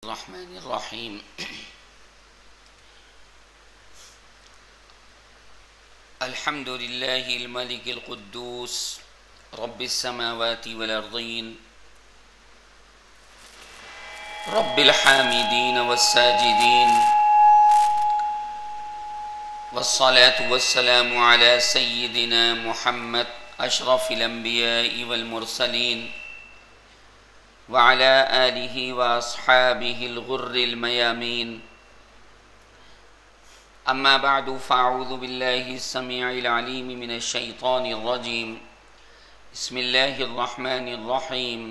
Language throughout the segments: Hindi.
रहमानिर्रहीम। अल्हम्दुलिल्लाहिल मलिकिल कुद्दूस रब्बिस समावाति वल अर्दीन रब्बिल हामिदीन वस्साजिदीन वस्सलातु वस्सलामु अला सय्यिदिना मुहम्मद अशरफिल अंबिया'i वल मुरसलीन व अला आलिहि व अस्हाबिहिल गुर्रिल मयामीन। अम्मा बअदु फ़अऊज़ु बिल्लाहिस समीइल अलीम मिनश शैतानिर रजीम। बिस्मिल्लाहिर रहमानिर रहीम।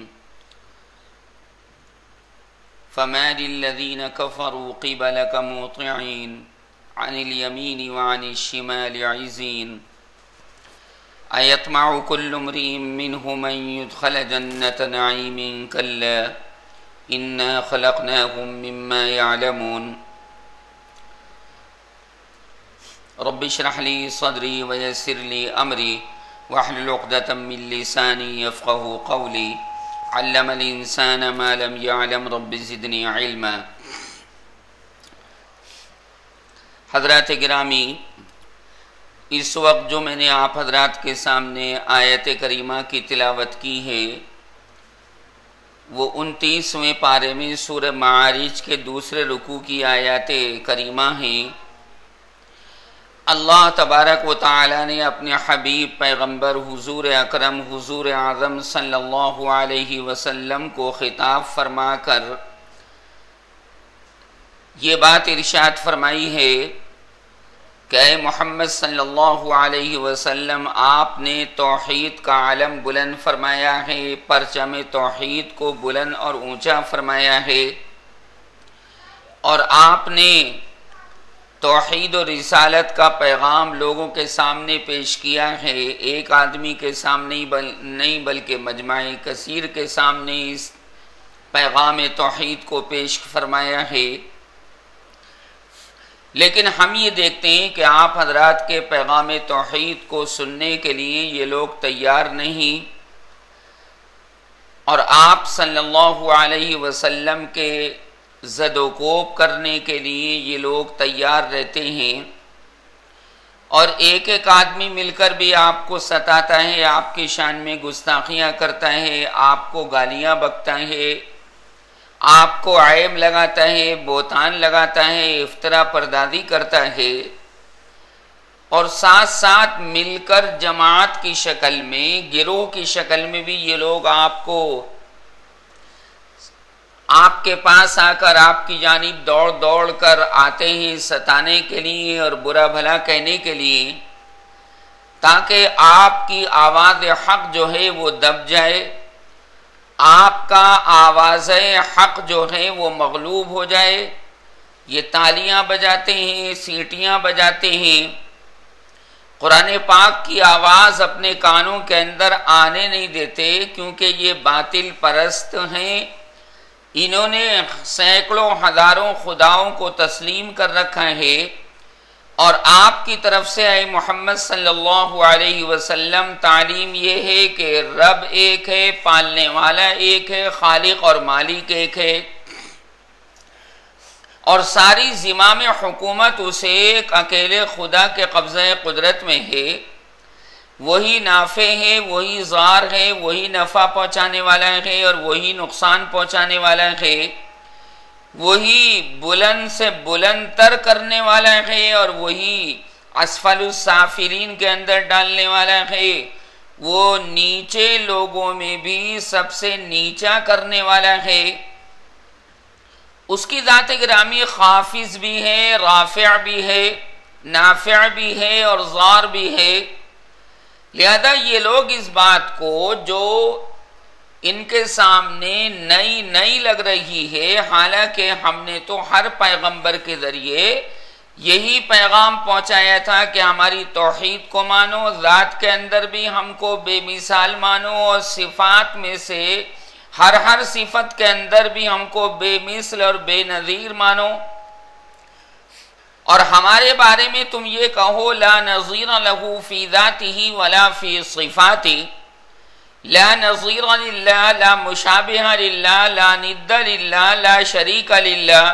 फमा लिल्लज़ीना कफ़रू क़िबलक मुतिईन अनिल यमीनि व अनिश शिमालि इज़ीन। अयत्मउ कुल्लु इम्रिइन मिन्हुम अन युदख़ल जन्नत नईमिन कल्ला इन्ना ख़लक़नाहुम मिम्मा यअलमून। रब्बि इश्रह ली सदरी व यस्सिर ली अमरी वहलुल उक़दतम मिन लिसानी यफ़क़हू क़ौली। अल्लमल इंसान मा लम यअलम रब्बि ज़िदनी इल्मा। हज़रात गिरामी, इस वक्त जो मैंने आप हजरात के सामने आयत करीमा की तिलावत की है वो 29वें पारे में सूरह मारिज के दूसरे रुकू की आयत करीमा हैं। अल्लाह तबारक व तआला ने अपने हबीब पैगंबर हुजूर अकरम हुजूर आज़म सल्लल्लाहु अलैहि वसल्लम को खिताब फरमाकर ये बात इरशाद फरमाई है कि ऐ मोहम्मद सल्लल्लाहु अलैहि वसल्लम, आपने तौहीद का आलम बुलंद फरमाया है, परचम तौहीद को बुलंद और ऊंचा फरमाया है और आपने तौहीद और रिसालत का पैगाम लोगों के सामने पेश किया है। एक आदमी के सामने नहीं बल्कि मजमाए कसीर के सामने इस पैगाम तौहीद को पेश फरमाया है। लेकिन हम ये देखते हैं कि आप हजरात के पैगाम तौहीद को सुनने के लिए ये लोग तैयार नहीं और आप सल्लल्लाहु अलैहि वसल्लम के ज़दोकोब करने के लिए ये लोग तैयार रहते हैं और एक एक आदमी मिलकर भी आपको सताता है, आपकी शान में गुस्ताखियाँ करता है, आपको गालियाँ बकता है, आपको आयब लगाता है, बोतान लगाता है, इफ्तरा परदादी करता है और साथ साथ मिलकर जमात की शक्ल में, गिरोह की शक्ल में भी ये लोग आपके पास आकर आपकी जानिब दौड़ दौड़ कर आते हैं सताने के लिए और बुरा भला कहने के लिए, ताकि आपकी आवाज़ हक जो है वो दब जाए, आपका आवाज़ हक जो है वो मगलूब हो जाए। ये तालियां बजाते हैं, सीटियां बजाते हैं, कुरान पाक की आवाज़ अपने कानों के अंदर आने नहीं देते क्योंकि ये बातिल परस्त हैं। इन्होंने सैकड़ों हज़ारों खुदाओं को तस्लीम कर रखा है और आपकी तरफ से ऐ मोहम्मद सल्लल्लाहु अलैहि वसल्लम तालीम ये है कि रब एक है, पालने वाला एक है, खालिक और मालिक एक है और सारी ज़िम्मा हुकूमत उसे एक अकेले खुदा के कब्ज़े कुदरत में है। वही नाफे है, वही ज़ार है, वही नफ़ा पहुँचाने वाला है और वही नुकसान पहुँचाने वाला है, वही बुलंद से बुलंद तर करने वाला है और वही असफलुस साफिरीन के अंदर डालने वाला है, वो नीचे लोगों में भी सबसे नीचा करने वाला है। उसकी ज़ात गिरामी खाफिज भी है, राफ़िअ भी है, नाफ़िअ भी है और ज़ार भी है। लिहाजा ये लोग इस बात को जो इनके सामने नई लग रही है, हालांकि हमने तो हर पैगंबर के ज़रिए यही पैगाम पहुंचाया था कि हमारी तौहीद को मानो, ज़ात के अंदर भी हमको बेमिसाल मानो और सिफ़ात में से हर सिफत के अंदर भी हमको बेमिसल और बेनज़ीर मानो और हमारे बारे में तुम ये कहो ला नज़ीर लहू फ़ी ज़ातिही वला फ़ी सिफ़ाती, ला नज़ीर लिल्लाह, ला मुशाबिह लिल्लाह, ला निद्द लिल्लाह, ला शरीक लिल्लाह।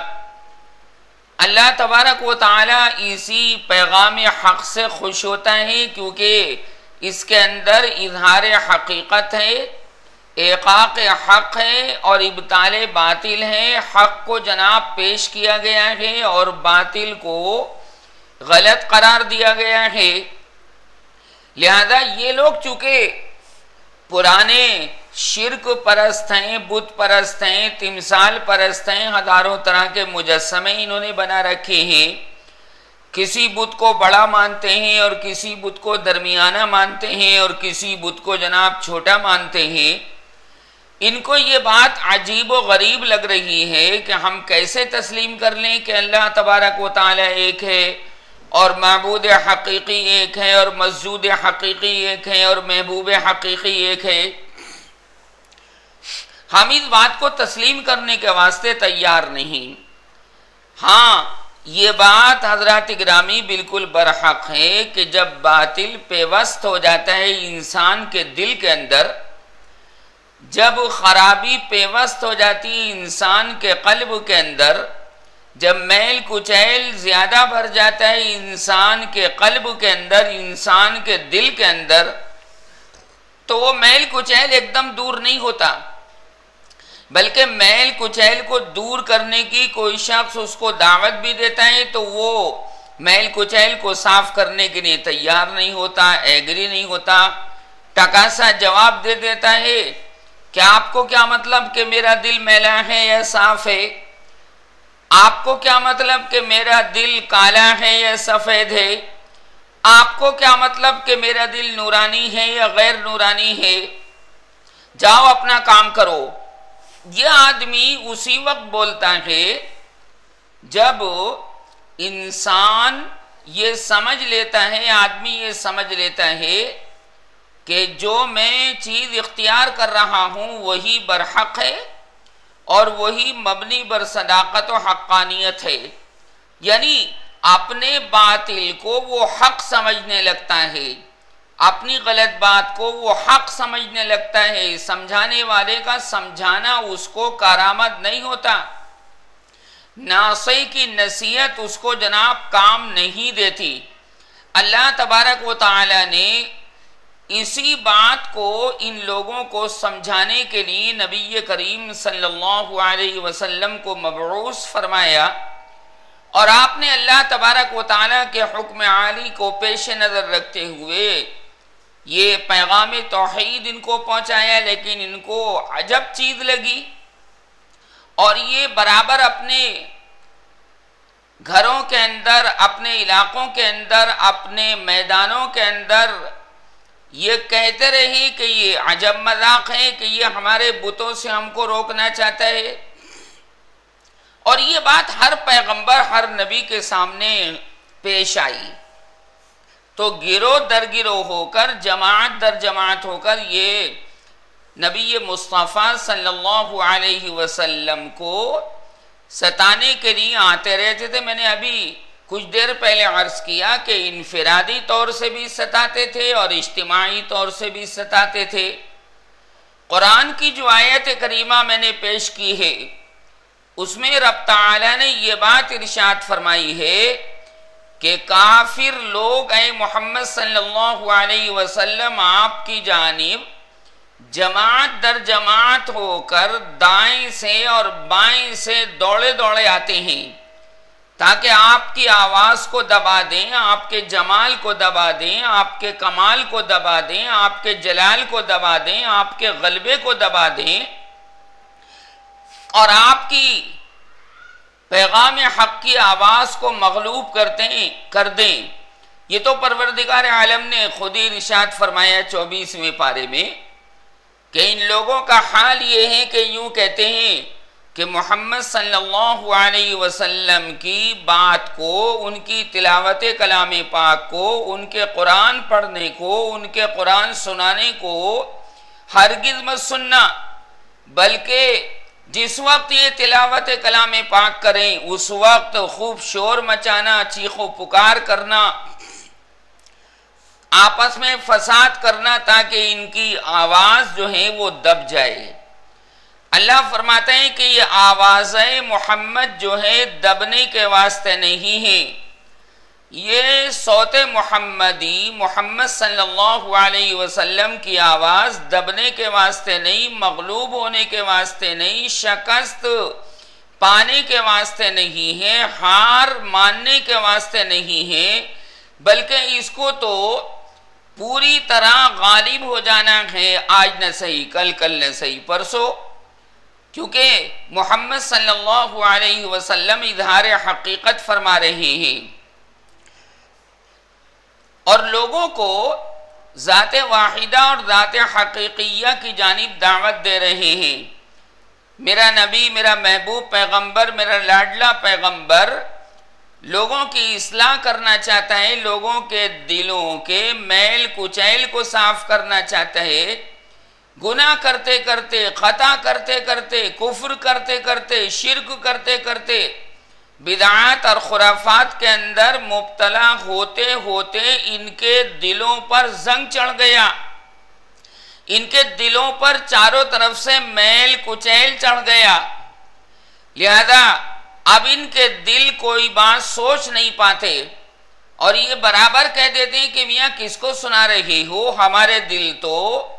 अल्लाह तबारक व तआला इसी पैगाम हक़ से खुश होता है, क्योंकि इसके अंदर इजहार हकीकत है, एकाक हक़ है और इब्ताल बातिल है। हक़ को जनाब पेश किया गया है और बातिल को गलत करार दिया गया है। लिहाजा ये लोग चूंकि पुराने शिर्क परस्त हैं, बुत परस्त हैं, तिमसाल परस्त हैं, हजारों तरह के मुजस्समे इन्होंने बना रखे हैं, किसी बुत को बड़ा मानते हैं और किसी बुत को दरमियाना मानते हैं और किसी बुत को जनाब छोटा मानते हैं। इनको ये बात अजीब व गरीब लग रही है कि हम कैसे तस्लीम कर लें कि अल्लाह तबारक व तआला एक है और माबूद हकीकी एक है और मस्जूद हकीकी एक है और महबूब हकीकी एक है। हम इस बात को तस्लीम करने के वास्ते तैयार नहीं। हाँ, ये बात हजरत गिरामी बिल्कुल बरहक है कि जब बातिल पेवस्त हो जाता है इंसान के दिल के अंदर, जब खराबी पेवस्त हो जाती है इंसान के कल्ब के अंदर, जब मैल कुचैल ज्यादा भर जाता है इंसान के कल्ब के अंदर, इंसान के दिल के अंदर, तो वो मैल कुचैल एकदम दूर नहीं होता, बल्कि मैल कुचैल को दूर करने की कोई शख्स उसको दावत भी देता है तो वो मैल कुचैल को साफ करने के लिए तैयार नहीं होता, एग्री नहीं होता, टकासा जवाब दे देता है कि आपको क्या मतलब कि मेरा दिल मैला है या साफ है, आपको क्या मतलब कि मेरा दिल काला है या सफेद है, आपको क्या मतलब कि मेरा दिल नूरानी है या गैर नूरानी है, जाओ अपना काम करो। यह आदमी उसी वक्त बोलता है जब इंसान ये समझ लेता है, आदमी ये समझ लेता है कि जो मैं चीज इख्तियार कर रहा हूं वही बरहक है और वही मबनी बर सदाकत और हक्कानियत है। यानी अपने बातिल को वो हक समझने लगता है, अपनी गलत बात को वो हक समझने लगता है। समझाने वाले का समझाना उसको कारामद नहीं होता, नासे की नसीहत उसको जनाब काम नहीं देती। अल्लाह तबारक व तआला ने इसी बात को इन लोगों को समझाने के लिए नबी करीम सल्लल्लाहु अलैहि वसल्लम को मबऊस फरमाया और आपने अल्लाह तबारक व तआला के हुक्म आली को पेश नजर रखते हुए ये पैगाम तौहीद इनको पहुंचाया। लेकिन इनको अजब चीज लगी और ये बराबर अपने घरों के अंदर, अपने इलाकों के अंदर, अपने मैदानों के अंदर ये कहते रहे कि ये अजब मजाक है कि ये हमारे बुतों से हमको रोकना चाहता है। और ये बात हर पैगंबर, हर नबी के सामने पेश आई तो गिरोह दर गिरोह होकर, जमात दर जमात होकर ये नबी मुस्तफ़ा सल्लल्लाहु अलैहि वसल्लम को सताने के लिए आते रहते थे। मैंने अभी कुछ देर पहले अर्ज किया कि इनफिरादी तौर से भी सताते थे और इज्तिमाई तौर से भी सताते थे। कुरान की जो आयत करीमा मैंने पेश की है उसमें रब तआला ने ये बात इरशाद फरमाई है कि काफिर लोग ऐ मोहम्मद सल्लल्लाहु अलैहि वसल्लम आपकी जानिब जमात दर जमात होकर दाएं से और बाएं से दौड़े दौड़े आते हैं ताकि आपकी आवाज को दबा दें, आपके जमाल को दबा दें, आपके कमाल को दबा दें, आपके जलाल को दबा दें, आपके गलबे को दबा दें और आपकी पैगाम हक की आवाज को मगलूब कर दें। ये तो परवरदिगार आलम ने खुद ही इरशाद फरमाया 24वें पारे में कि इन लोगों का हाल ये है कि यूं कहते हैं कि मोहम्मद सल्लल्लाहु अलैहि वसल्लम की बात को, उनकी तिलावत कलाम पाक को, उनके कुरान पढ़ने को, उनके कुरान सुनाने को हरगिज मत सुनना, बल्कि जिस वक्त ये तिलावत कलाम पाक करें उस वक्त खूब शोर मचाना, चीखो पुकार करना, आपस में फसाद करना ताकि इनकी आवाज जो है वो दब जाए। अल्लाह फरमाते हैं कि ये आवाज़ मोहम्मद जो है दबने के वास्ते नहीं है, ये सौते मोहम्मदी मोहम्मद सल्लल्लाहु अलैहि वसल्लम की आवाज़ दबने के वास्ते नहीं, मगलूब होने के वास्ते नहीं, शिकस्त पाने के वास्ते नहीं है, हार मानने के वास्ते नहीं है, बल्कि इसको तो पूरी तरह गालिब हो जाना है। आज न सही कल, कल न सही परसों, क्योंकि मोहम्मद सल्लल्लाहु अलैहि वसल्लम इजहार हकीकत फरमा रहे हैं और लोगों को ज़ाते वाहिदा और ज़ाते हकीकिया की जानिब दावत दे रहे हैं। मेरा नबी, मेरा महबूब पैगंबर, मेरा लाडला पैगंबर लोगों की इस्लाह करना चाहता है, लोगों के दिलों के मैल कुचैल को साफ करना चाहता है। गुनाह करते करते, खता करते करते, कुफ्र करते करते, शिर्क करते करते, बिदात और खुराफात के अंदर मुब्तला होते होते इनके दिलों पर जंग चढ़ गया, इनके दिलों पर चारों तरफ से मैल कुचैल चढ़ गया। लिहाजा अब इनके दिल कोई बात सोच नहीं पाते और ये बराबर कह देते हैं कि मियाँ किसको सुना रही हो, हमारे दिल तो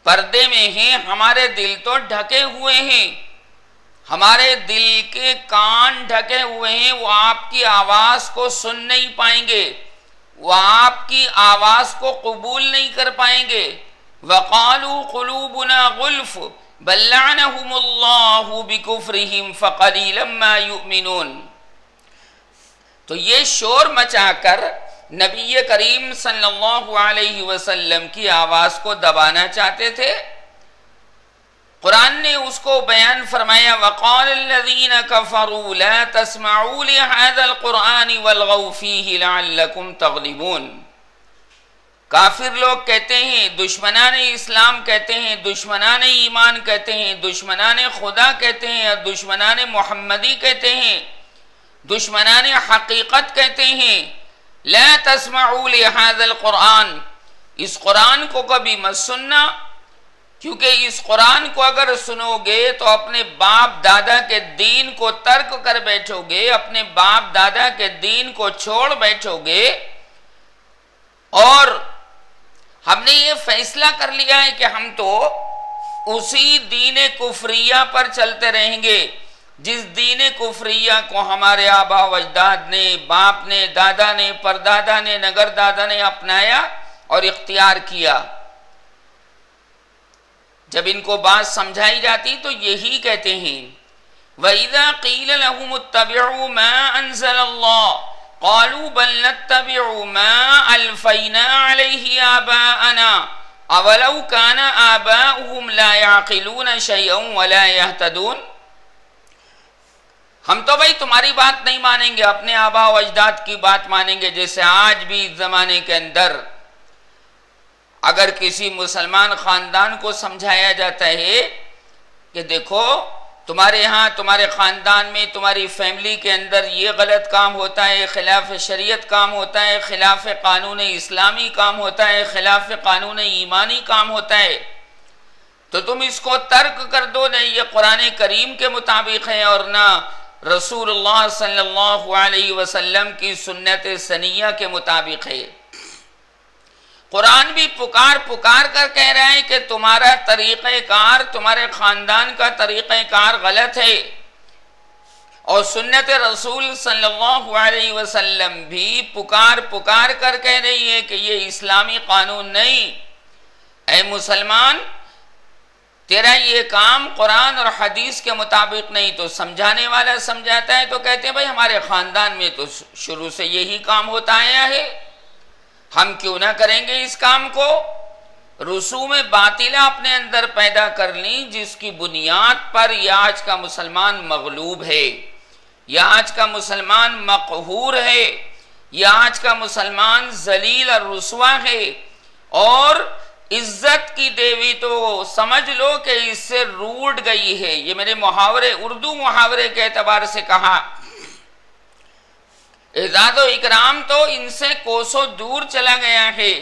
पर्दे में हैं, हमारे दिल तो ढके हुए हैं, हमारे दिल के कान ढके हुए हैं, वो आपकी आवाज को सुन नहीं पाएंगे, वो आपकी आवाज को कबूल नहीं कर पाएंगे। वक़ालू क़ुलूबुना गुल्फ़ बल लअनहुमुल्लाहु बिकुफ्रिहिम फ़क़लीलन मा युमिनून। तो ये शोर मचाकर नबी करीम सल्लल्लाहु अलैहि वसल्लम की आवाज को दबाना चाहते थे। कुरान ने उसको बयान फरमाया, वक़ालल्लज़ीना कफ़रू ला तस्मऊ लिहाज़ल क़ुरआनि वल्ग़ौ फ़ीहि लअल्लकुम तग़लिबून। काफिर लोग कहते हैं, दुश्मनान इस्लाम कहते हैं, दुश्मनान ईमान कहते हैं, दुश्मनान खुदा कहते हैं, और दुश्मनान मोहम्मदी कहते हैं, दुश्मनान हकीकत कहते हैं, ला तस्मऊ लिहाज़ल क़ुरआन, इस कुरान को कभी मत सुनना, क्योंकि इस कुरान को अगर सुनोगे तो अपने बाप दादा के दीन को तर्क कर बैठोगे, अपने बाप दादा के दीन को छोड़ बैठोगे। और हमने ये फैसला कर लिया है कि हम तो उसी दीन कुफरिया पर चलते रहेंगे जिस दीन कुफरिया को हमारे आबा वजदाद ने, बाप ने, दादा ने, परदादा ने, नगर दादा ने अपनाया और इख्तियार किया। जब इनको बात समझाई जाती तो यही कहते हैं, वइज़ा क़ील लहुम इत्तबिऊ मा अंज़लल्लाह क़ालू बल नत्तबिउ मा अल्फ़ैना अलैहि आबाअना अवलौ काना आबाउहुम ला याक़िलून शैअन वला यहतदून। हम तो भाई तुम्हारी बात नहीं मानेंगे, अपने आबा व अजदाद की बात मानेंगे। जैसे आज भी इस जमाने के अंदर अगर किसी मुसलमान खानदान को समझाया जाता है कि देखो तुम्हारे यहाँ, तुम्हारे खानदान में, तुम्हारी फैमिली के अंदर ये गलत काम होता है, खिलाफ शरीयत काम होता है, खिलाफ कानून इस्लामी काम होता है, खिलाफ कानून ईमानी काम होता है, तो तुम इसको तर्क कर दो, नहीं ये कुरान करीम के मुताबिक है और ना रसूलुल्लाह सल्लल्लाहु अलैहि वसल्लम की सुन्नत सनिया के मुताबिक है। कुरान भी पुकार पुकार कर कह रहा है कि तुम्हारा तरीक़ेकार, तुम्हारे खानदान का तरीक़ेकार गलत है, और सुन्नत रसूल सल्लल्लाहु अलैहि वसल्लम भी पुकार पुकार कर कह रही है कि ये इस्लामी कानून नहीं। ऐ मुसलमान, तेरा ये काम कुरान और हदीस के मुताबिक नहीं। तो समझाने वाला समझाता है तो कहते हैं भाई हमारे खानदान में तो शुरू से यही काम होता आया है, हम क्यों ना करेंगे इस काम को। रसूम बातिला अपने अंदर पैदा कर ली जिसकी बुनियाद पर यह आज का मुसलमान मगलूब है, यह आज का मुसलमान मकहूर है, यह आज का मुसलमान जलील और रुसवा है, और इज्जत की देवी तो समझ लो कि इससे रूठ गई है। ये मेरे मुहावरे, उर्दू मुहावरे के एतबार से कहा, इज़्ज़त व इकराम तो इनसे कोसों दूर चला गया है,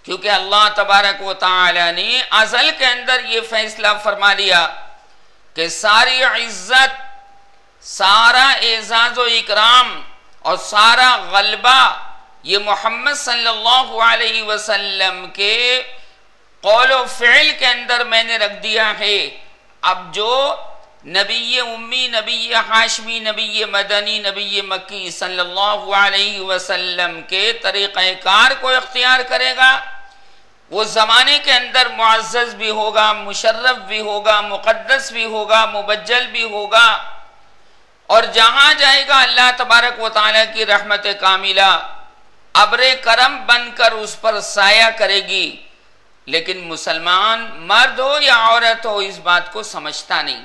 क्योंकि अल्लाह तबारक व तआला ने अज़ल के अंदर ये फैसला फरमा लिया कि सारी इज्जत, सारा एजाज व इकराम और सारा गलबा ये मोहम्मद सल्लल्लाहु अलैहि वसल्लम के कौल व फ़िल के अंदर मैंने रख दिया है। अब जो नबी उम्मी, नबी हाशमी, नबी मदनी, नबी मक्की सल्लल्लाहु अलैहि वसल्लम के तरीक़ाकार को इख्तियार करेगा, वो ज़माने के अंदर मुअज़्ज़ज़ भी होगा, मुशर्रफ भी होगा, मुक़द्दस भी होगा, मुबज्जल भी होगा, और जहां जाएगा अल्लाह तबारक व तआला की रहमत कामिला अब्रे करम बनकर उस पर साया करेगी। लेकिन मुसलमान मर्द हो या औरत हो इस बात को समझता नहीं,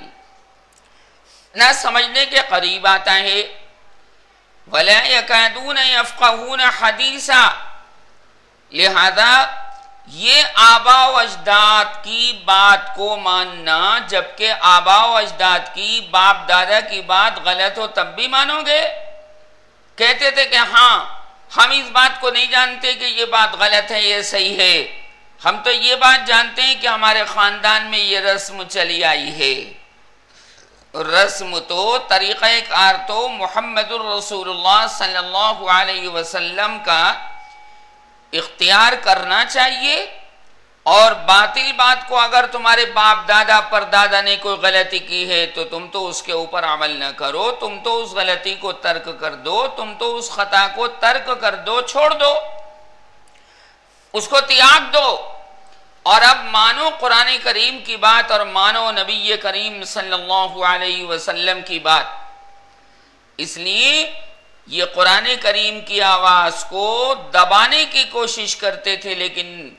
ना समझने के करीब आता है। वला यकादून यफ़क़हून हदीसा, लिहाजा ये आबा व अजदाद की बात को मानना, जबकि आबा व अजदाद की, बाप दादा की बात गलत हो तब भी मानोगे। कहते थे कि हाँ हम इस बात को नहीं जानते कि ये बात गलत है, ये सही है, हम तो ये बात जानते हैं कि हमारे खानदान में ये रस्म चली आई है। रस्म तो तरीक़ाकार तो मुहम्मदुर रसूलुल्लाह सल्लल्लाहु अलैहि वसल्लम का इख्तियार करना चाहिए, और बातिल बात को अगर तुम्हारे बाप दादा परदादा ने कोई गलती की है तो तुम तो उसके ऊपर अमल न करो, तुम तो उस गलती को तर्क कर दो, तुम तो उस खता को तर्क कर दो, छोड़ दो, उसको त्याग दो, और अब मानो कुरान करीम की बात और मानो नबी करीम सल्लल्लाहु अलैहि वसल्लम की बात। इसलिए ये कुरान करीम की आवाज को दबाने की कोशिश करते थे, लेकिन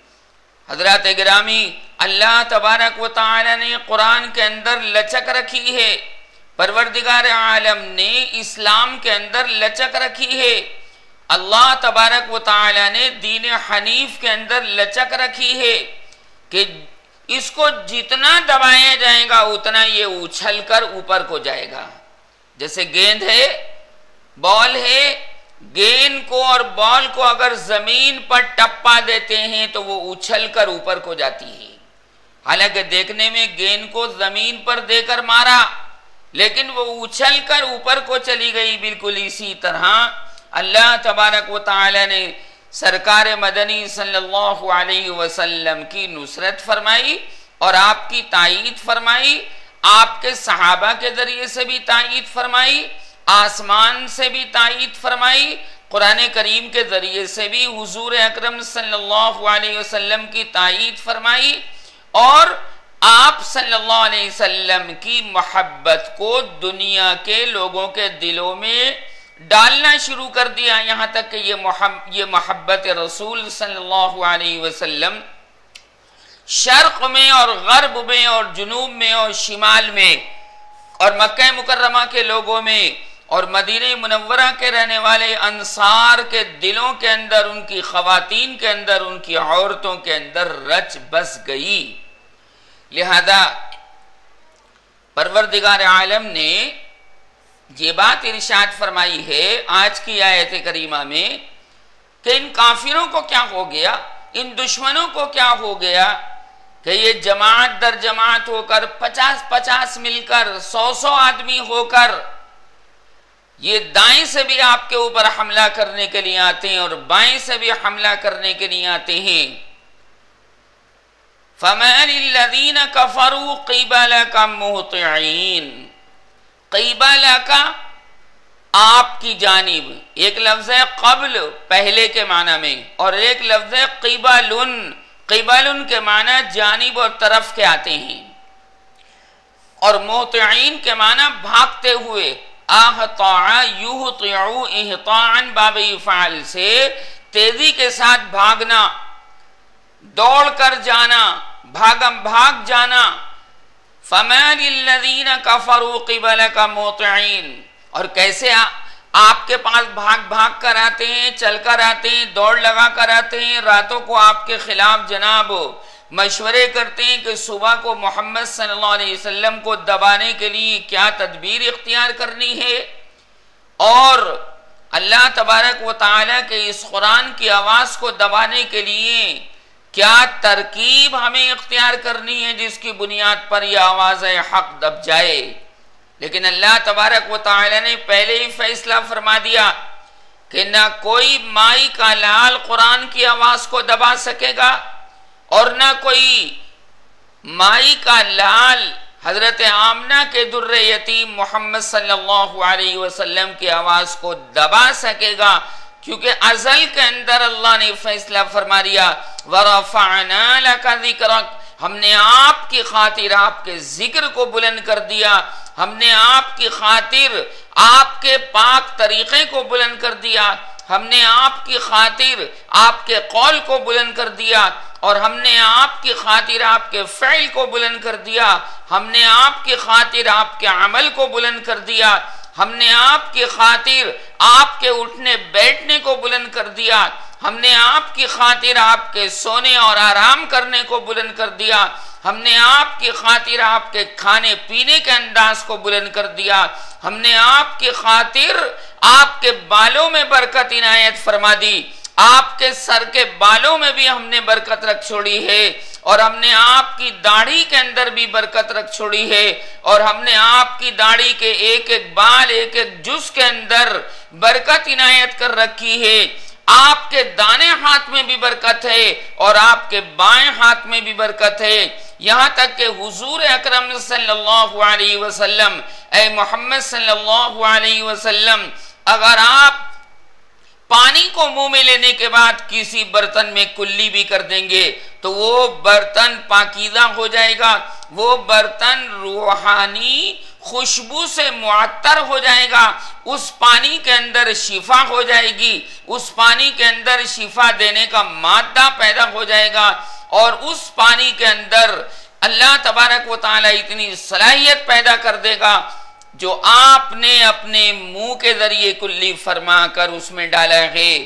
हजरत गिरामी अल्लाह तबारक व तआला ने कुरान के अंदर लचक रखी है, परवरदिगार आलम ने इस्लाम के अंदर लचक रखी है, अल्लाह तबारक व तआला ने दीन हनीफ के अंदर लचक रखी है कि इसको जितना दबाया जाएगा उतना ये उछल कर ऊपर को जाएगा। जैसे गेंद है, बॉल है, गेंद को और बॉल को अगर जमीन पर टप्पा देते हैं तो वो उछल कर ऊपर को जाती है। हालांकि देखने में गेंद को जमीन पर देकर मारा, लेकिन वो उछल कर ऊपर को चली गई। बिल्कुल इसी तरह अल्लाह तबारक व तआला ने सरकार मदनी सल्लल्लाहु अलैहि वसल्लम की नुसरत फरमाई और आपकी तायीद फरमाई, आपके सहाबा के जरिए से भी तायीद फरमाई, आसमान से भी तायीद फरमाई, कुरान करीम के जरिए से भी हुजूर अकरम सल्लल्लाहु अलैहि वसल्लम की तायीद फरमाई, और आप सल्लल्लाहु अलैहि वसल्लम की मोहब्बत को दुनिया के लोगों के दिलों में डालना शुरू कर दिया। यहाँ तक कि ये मोहब्बत रसूल सल्लल्लाहु अलैहि वसल्लम शर्क में और गर्ब में और जुनूब में और शिमाल में और मक्का मुकर्रमा के लोगों में और मदीने मुनव्वरा के रहने वाले अंसार के दिलों के अंदर, उनकी खवातीन के अंदर, उनकी औरतों के अंदर रच बस गई। लिहाजा परवरदिगार आलम ने ये बात इरशाद फरमाई है आज की आयत करीमा में कि इन काफिरों को क्या हो गया, इन दुश्मनों को क्या हो गया कि ये जमात दर जमात होकर 50-50 मिलकर 100-100 आदमी होकर ये दाएं से भी आपके ऊपर हमला करने के लिए आते हैं और बाएं से भी हमला करने के लिए आते हैं। फमलिल्लज़ीना कफरू क़िबलका मुहतिईन, क़िबला का आपकी जानिब, एक लफ्ज़ है क़ब्ल पहले के माना में, और एक लफ्ज़ है क़िबलुन, क़िबलुन के माना जानिब और तरफ के आते हैं, और मुहतिईन के माना भागते हुए। आहता युहतिउ इहतान बाब इफ़ाल से तेजी के साथ भागना, दौड़ कर जाना, भाग जाना। फमलिल्लज़ीना कफरू क़िबलका मुहतिईन, और कैसे आपके पास भाग कर आते हैं, चल कर आते हैं, दौड़ लगा कर आते हैं, रातों को आपके खिलाफ जनाब मशवरे करते हैं कि सुबह को मोहम्मद सल्लल्लाहु अलैहि वसल्लम को दबाने के लिए क्या तदबीर इख्तियार करनी है, और अल्लाह तबारक व तआला के इस कुरान की आवाज को दबाने के लिए क्या तरकीब हमें इख्तियार करनी है जिसकी बुनियाद पर यह आवाज हक दब जाए। लेकिन अल्लाह तबारक व तआला ने पहले ही फैसला फरमा दिया कि ना कोई माई का लाल कुरान की आवाज को दबा सकेगा और ना कोई माई का लाल हजरत आमना के दुर्रे यतीम मोहम्मद सल्लल्लाहु अलैहि वसल्लम की आवाज को दबा सकेगा, क्योंकि अज़ल के अंदर अल्लाह ने फैसला फरमा दिया वरफ़अना लका ज़िक्रक, हमने आपकी खातिर आपके जिक्र को बुलंद कर दिया, हमने आपकी खातिर आपके पाक तरीके को बुलंद कर दिया, हमने आपकी खातिर आपके कौल को बुलंद कर दिया और हमने आपकी खातिर आपके फ़इल को बुलंद कर दिया, हमने आपकी खातिर आपके अमल को बुलंद कर दिया, हमने आपकी खातिर आपके उठने बैठने को बुलंद कर दिया, हमने आपकी खातिर आपके सोने और आराम करने को बुलंद कर दिया, हमने आपकी खातिर आपके खाने पीने के अंदाज को बुलंद कर दिया, हमने आपकी खातिर आपके बालों में बरकत इनायत फरमा दी, आपके सर के बालों में भी हमने बरकत रख छोड़ी है और हमने आपकी दाढ़ी के अंदर भी बरकत रख छोड़ी है और हमने आपकी दाढ़ी के एक एक बाल एक एक जुज के अंदर बरकत इनायत कर रखी है, आपके दाने हाथ में भी बरकत है और आपके बाएं हाथ में भी बरकत है। यहाँ तक कि हुजूर अकरम सल्लल्लाहु अलैहि वसल्लम, ऐ मोहम्मद सल्लल्लाहु अलैहि वसल्लम, अगर आप पानी को मुंह में लेने के बाद किसी बर्तन में कुल्ली भी कर देंगे तो वो बर्तन पाकीज़ा हो जाएगा, वो बर्तन रूहानी खुशबू से मुअत्तर हो जाएगा, उस पानी के अंदर शिफा हो जाएगी, उस पानी के अंदर शिफा देने का मादा पैदा हो जाएगा और उस पानी के अंदर अल्लाह तबारक व तआला इतनी सलाहियत पैदा कर देगा जो आपने अपने मुंह के जरिए कुल्ली फरमा कर उसमें डाला है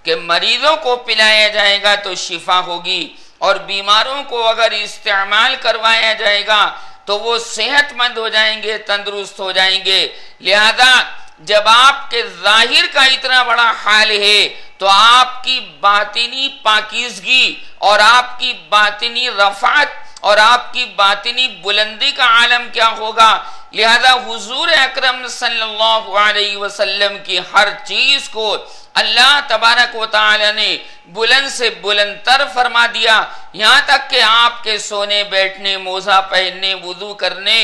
कि मरीजों को पिलाया जाएगा तो शिफा होगी और बीमारों को अगर इस्तेमाल करवाया जाएगा तो वो सेहतमंद हो जाएंगे, तंदुरुस्त हो जाएंगे। लिहाजा जब आपके जाहिर का इतना बड़ा हाल है तो आपकी बातिनी पाकीज़गी और आपकी बातिनी रफ़ात और आपकी बातिनी बुलंदी का आलम क्या होगा। लिहाजा हुजूर अकरम सल्लल्लाहु अलैहि वसल्लम की हर चीज को अल्लाह तबारक व तआला ने बुलंद से बुलंदतर फरमा दिया, यहाँ तक कि आपके सोने बैठने, मोजा पहनने, वुजू करने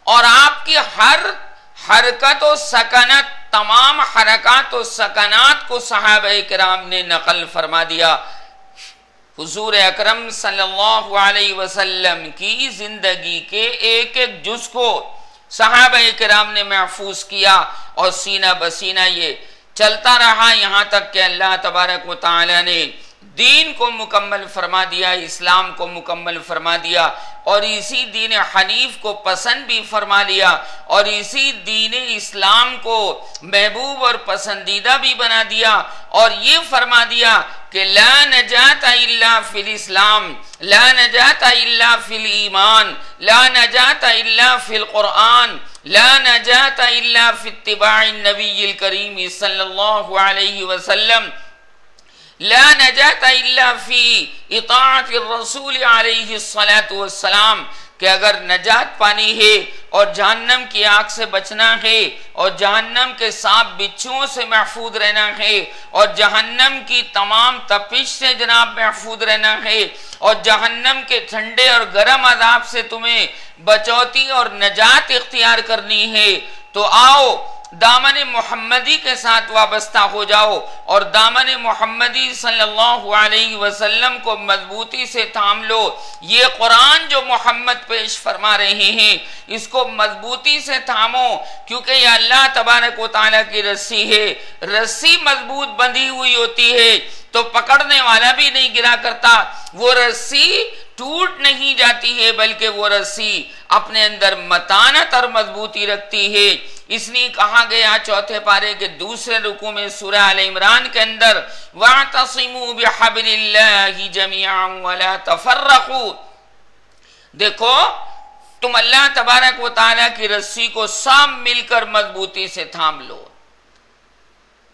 और आपकी हर हरकत व सकनत, तमाम हरकत व सकनात को सहाबा किराम ने नकल फरमा दिया। हुजूर अकरम सल्लल्लाहु अलैहि वसल्लम की जिंदगी के एक एक जुज को सहाबा किराम ने महफूज किया और सीना बसीना ये चलता रहा, यहाँ तक कि अल्लाह तबारक व तआला ने दीन को मुकम्मल फरमा दिया, इस्लाम को मुकम्मल फरमा दिया और इसी दीन हनीफ को पसंद भी फरमा लिया और इसी दीन इस्लाम को महबूब और पसंदीदा भी बना दिया और ये फरमा दिया कि ला नजाता इल्ला फिल इस्लाम, ला नजाता इल्ला फिल ईमान, ला नजाता इल्ला फिल कुरान, ला नजाता इल्ला फिल इत्तिबाइ नबील करीम सल्लल्लाहु अलैहि वसल्लम, ला नजाता इल्ला फी इताअति रसूल अलैहि सलातु वस्सलाम, कि अगर नजात पानी है और जहन्नम की आग से बचना है और जहन्नम के सांप बिच्छुओं से महफूज रहना है और जहन्नम की तमाम तपिश से जनाब महफूज रहना है और जहन्नम के ठंडे और गर्म अज़ाब से तुम्हें बचौती और नजात इख्तियार करनी है, तो आओ दामन मोहम्मदी के साथ वाबस्ता हो जाओ और दामन मोहम्मदी सल्लल्लाहु अलैहि वसल्लम को मजबूती से थाम लो। ये कुरान जो मोहम्मद पेश फरमा रहे हैं इसको मजबूती से थामो, क्योंकि ये अल्लाह तबारक व तआला की रस्सी है। रस्सी मजबूत बंधी हुई होती है तो पकड़ने वाला भी नहीं गिरा करता, वो रस्सी टूट नहीं जाती है बल्कि वो रस्सी अपने अंदर मतानत और मजबूती रखती है। इसलिए कहा गया चौथे पारे के दूसरे रुकू में सूरह आल इमरान के अंदर वअतसिमू बिहब्लिल्लाहि जमीअन वला तफर्रकू, देखो तुम अल्लाह तबारक व तआला की रस्सी को सब मिलकर मजबूती से थाम लो।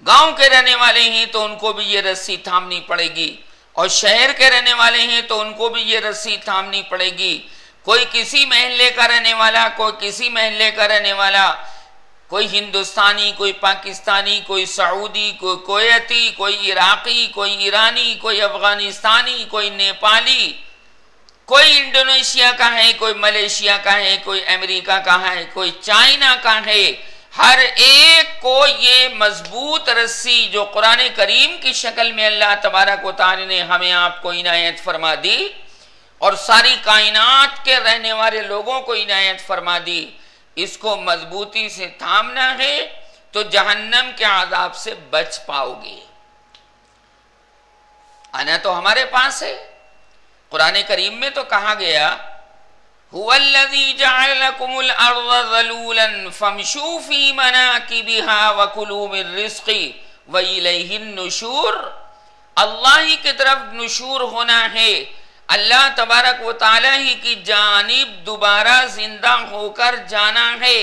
गांव के रहने वाले हैं तो उनको भी ये रस्सी थामनी पड़ेगी, और शहर के रहने वाले हैं तो उनको भी ये रस्सी थामनी पड़ेगी। कोई किसी महल्ले का रहने वाला, कोई किसी महल्ले का रहने वाला, कोई हिंदुस्तानी, कोई पाकिस्तानी, कोई सऊदी, कोई कुवैती, कोई इराकी, कोई ईरानी, कोई अफगानिस्तानी, कोई नेपाली, कोई इंडोनेशिया का है, कोई मलेशिया का है, कोई अमेरिका का है, कोई चाइना का है, हर एक को ये मजबूत रस्सी जो कुरान करीम की शक्ल में अल्लाह तबारक व तआला ने हमें आपको इनायत फरमा दी और सारी कायनात के रहने वाले लोगों को इनायत फरमा दी, इसको मजबूती से थामना है तो जहन्नम के आजाब से बच पाओगे। आना तो हमारे पास है। कुरान करीम में तो कहा गया, हुवल्लज़ी जअल लकुमुल अर्ज़ ज़लूलन फमशू फी मनाकिबिहा वकुलू मिन रिज़्क़ी व इलैहिन नुशूर। अल्लाह ही की तरफ नुशूर होना है, अल्लाह तबारक व तआला ही की जानिब दोबारा जिंदा होकर जाना है।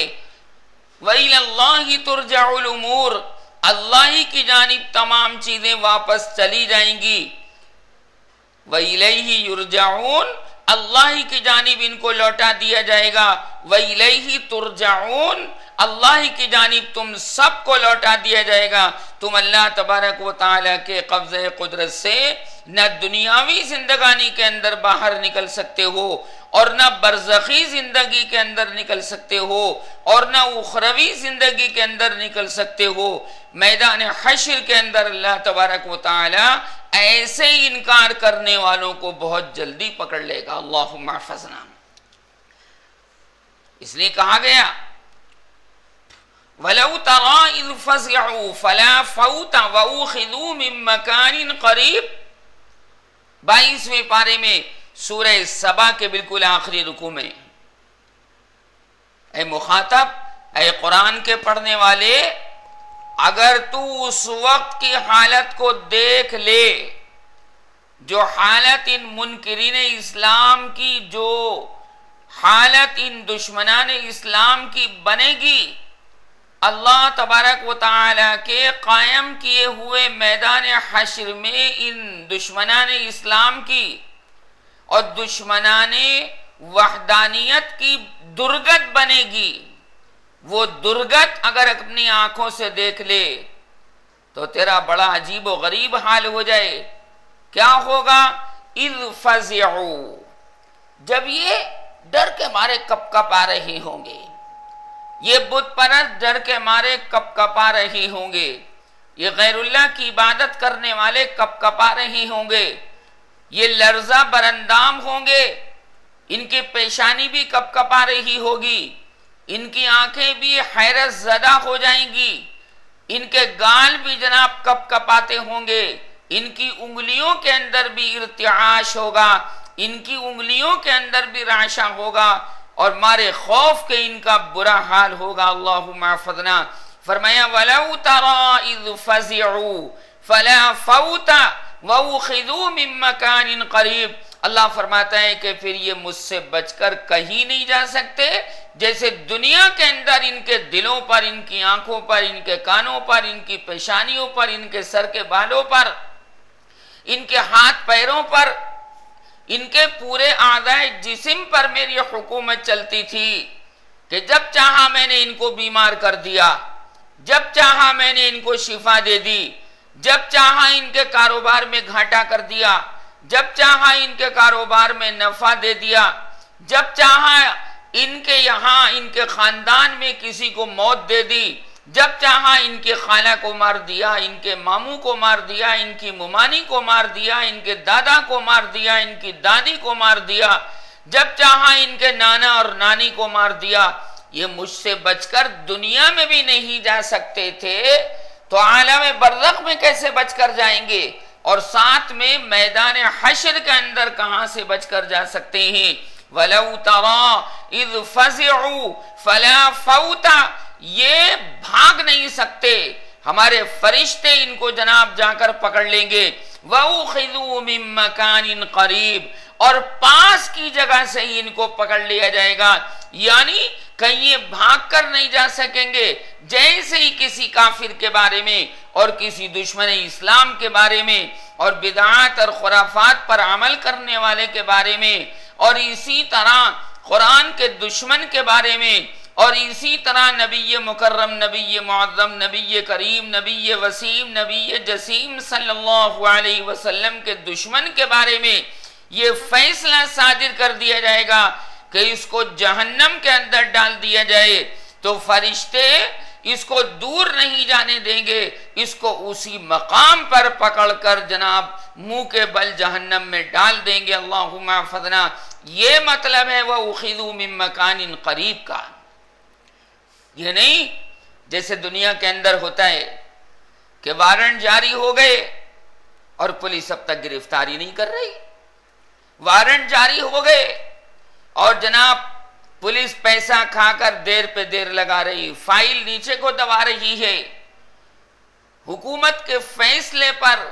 व इलल्लाहि तुरजउल उमूर, अल्लाह ही की जानिब तमाम चीजें वापस चली जाएंगी। व इलैहि युरजाऊन, अल्लाह ही की जानिब इनको लौटा दिया जाएगा। व इलैहि तुरजाऊन, अल्लाह ही की जानिब तुम सबको लौटा दिया जाएगा। तुम अल्लाह तबारक व तआला के कब्ज़े कुदरत से न दुनियावी जिंदगानी के अंदर बाहर निकल सकते हो और न बरज़खी जिंदगी के अंदर निकल सकते हो और न उखरवी जिंदगी के अंदर निकल सकते हो। मैदान हश्र के अंदर अल्लाह तबारक व तआला ऐसे इनकार करने वालों को बहुत जल्दी पकड़ लेगा। अल्लाहुम्मा हफ़ज़ना। इसलिए कहा गया, वलौ तरा इज़ फ़ज़अू फ़ला फ़ौत व उख़िज़ू मिन मकानिन क़रीब। 22वें पारे में सूरह सबा के बिल्कुल आखिरी रुकू में, ऐ मुखातब, ऐ कुरान के पढ़ने वाले, अगर तू उस वक्त की हालत को देख ले जो हालत इन मुनकिरीन इस्लाम की, जो हालत इन दुश्मनान इस्लाम की बनेगी, अल्लाह तबारक व तआला के कायम किए हुए मैदान हश्र में इन दुश्मनान इस्लाम की और दुश्मनान वहदानियत की दुर्गत बनेगी। वो दुर्गत अगर अपनी आंखों से देख ले तो तेरा बड़ा अजीब व गरीब हाल हो जाए। क्या होगा? इज़ फ़ज़अू, जब ये डर के मारे कपकपा रहे होंगे, ये बुत परस्त डर के मारे कपकपा रहे होंगे, ये गैरुल्लाह की इबादत करने वाले कपकपा रहे होंगे, ये लर्जा बरंदाम होंगे, इनकी पेशानी भी कपकपा रही होगी, इनकी आंखें भी हैरत ज़दा हो जाएंगी, इनके गाल भी जनाब कपकपाते होंगे, इनकी उंगलियों के अंदर भी इर्तिआश होगा, इनकी उंगलियों के अंदर भी राशा होगा और मारे खौफ के इनका बुरा हाल होगा। अल्लाहुम्मा हफ़ज़ना। फरमाया, वलौ तरा इज़ फ़ज़अू फ़ला फ़ौत व उख़िज़ू मिन मकानिन क़रीब। अल्लाह फरमाता है कि फिर ये मुझसे बचकर कहीं नहीं जा सकते। जैसे दुनिया के अंदर इनके दिलों पर, इनकी आंखों पर, इनके कानों पर, इनकी पेशानियों पर, इनके सर के बालों पर, इनके हाथ पैरों पर, इनके पूरे आज़ाए जिस्म पर मेरी हुकूमत चलती थी कि जब चाहा मैंने इनको बीमार कर दिया, जब चाहा मैंने इनको शिफा दे दी, जब चाहा इनके कारोबार में घाटा कर दिया, जब चाहा इनके कारोबार में नफा दे दिया, जब चाहा इनके यहाँ, इनके खानदान में किसी को मौत दे दी, जब चाहा इनके खाला को मार दिया, इनके मामू को मार दिया, इनकी मुमानी को मार दिया, इनके दादा को मार दिया, इनकी दादी को मार दिया, जब चाहा इनके नाना और नानी को मार दिया। ये मुझसे बचकर दुनिया में भी नहीं जा सकते थे तो आलम बरज़ख में कैसे बचकर जाएंगे, और साथ में मैदान हश्र के अंदर कहां से बचकर जा सकते हैं। वलौ तरा इज़ फ़ज़अू फ़ला फ़ौत, ये भाग नहीं सकते, हमारे फरिश्ते इनको जनाब जाकर पकड़ लेंगे। व उख़िज़ू मिन मकानिन क़रीब, और पास की जगह से ही इनको पकड़ लिया जाएगा, यानी कहीं ये भाग कर नहीं जा सकेंगे। जैसे ही किसी काफिर के बारे में और किसी दुश्मन इस्लाम के बारे में और बिदअत और खुराफात पर अमल करने वाले के बारे में, और इसी तरह कुरान के दुश्मन के बारे में, और इसी तरह नबी मुकर्रम, नबी मुअज़्ज़म, नबी करीम, नबी वसीम, नबी जसीम सल्लल्लाहु अलैहि वसल्लम के दुश्मन के बारे में ये फैसला सादिर कर दिया जाएगा कि इसको जहन्नम के अंदर डाल दिया जाए, तो फरिश्ते इसको दूर नहीं जाने देंगे, इसको उसी मकाम पर पकड़कर जनाब मुंह के बल जहन्नम में डाल देंगे। अल्लाहुम्मा फदना, ये मतलब है वह उखिदू मिन मकानिन करीब का। ये नहीं जैसे दुनिया के अंदर होता है कि वारंट जारी हो गए और पुलिस अब तक गिरफ्तारी नहीं कर रही, वारंट जारी हो गए और जनाब पुलिस पैसा खाकर देर पे देर लगा रही, फाइल नीचे को दबा रही है, हुकूमत के फैसले पर,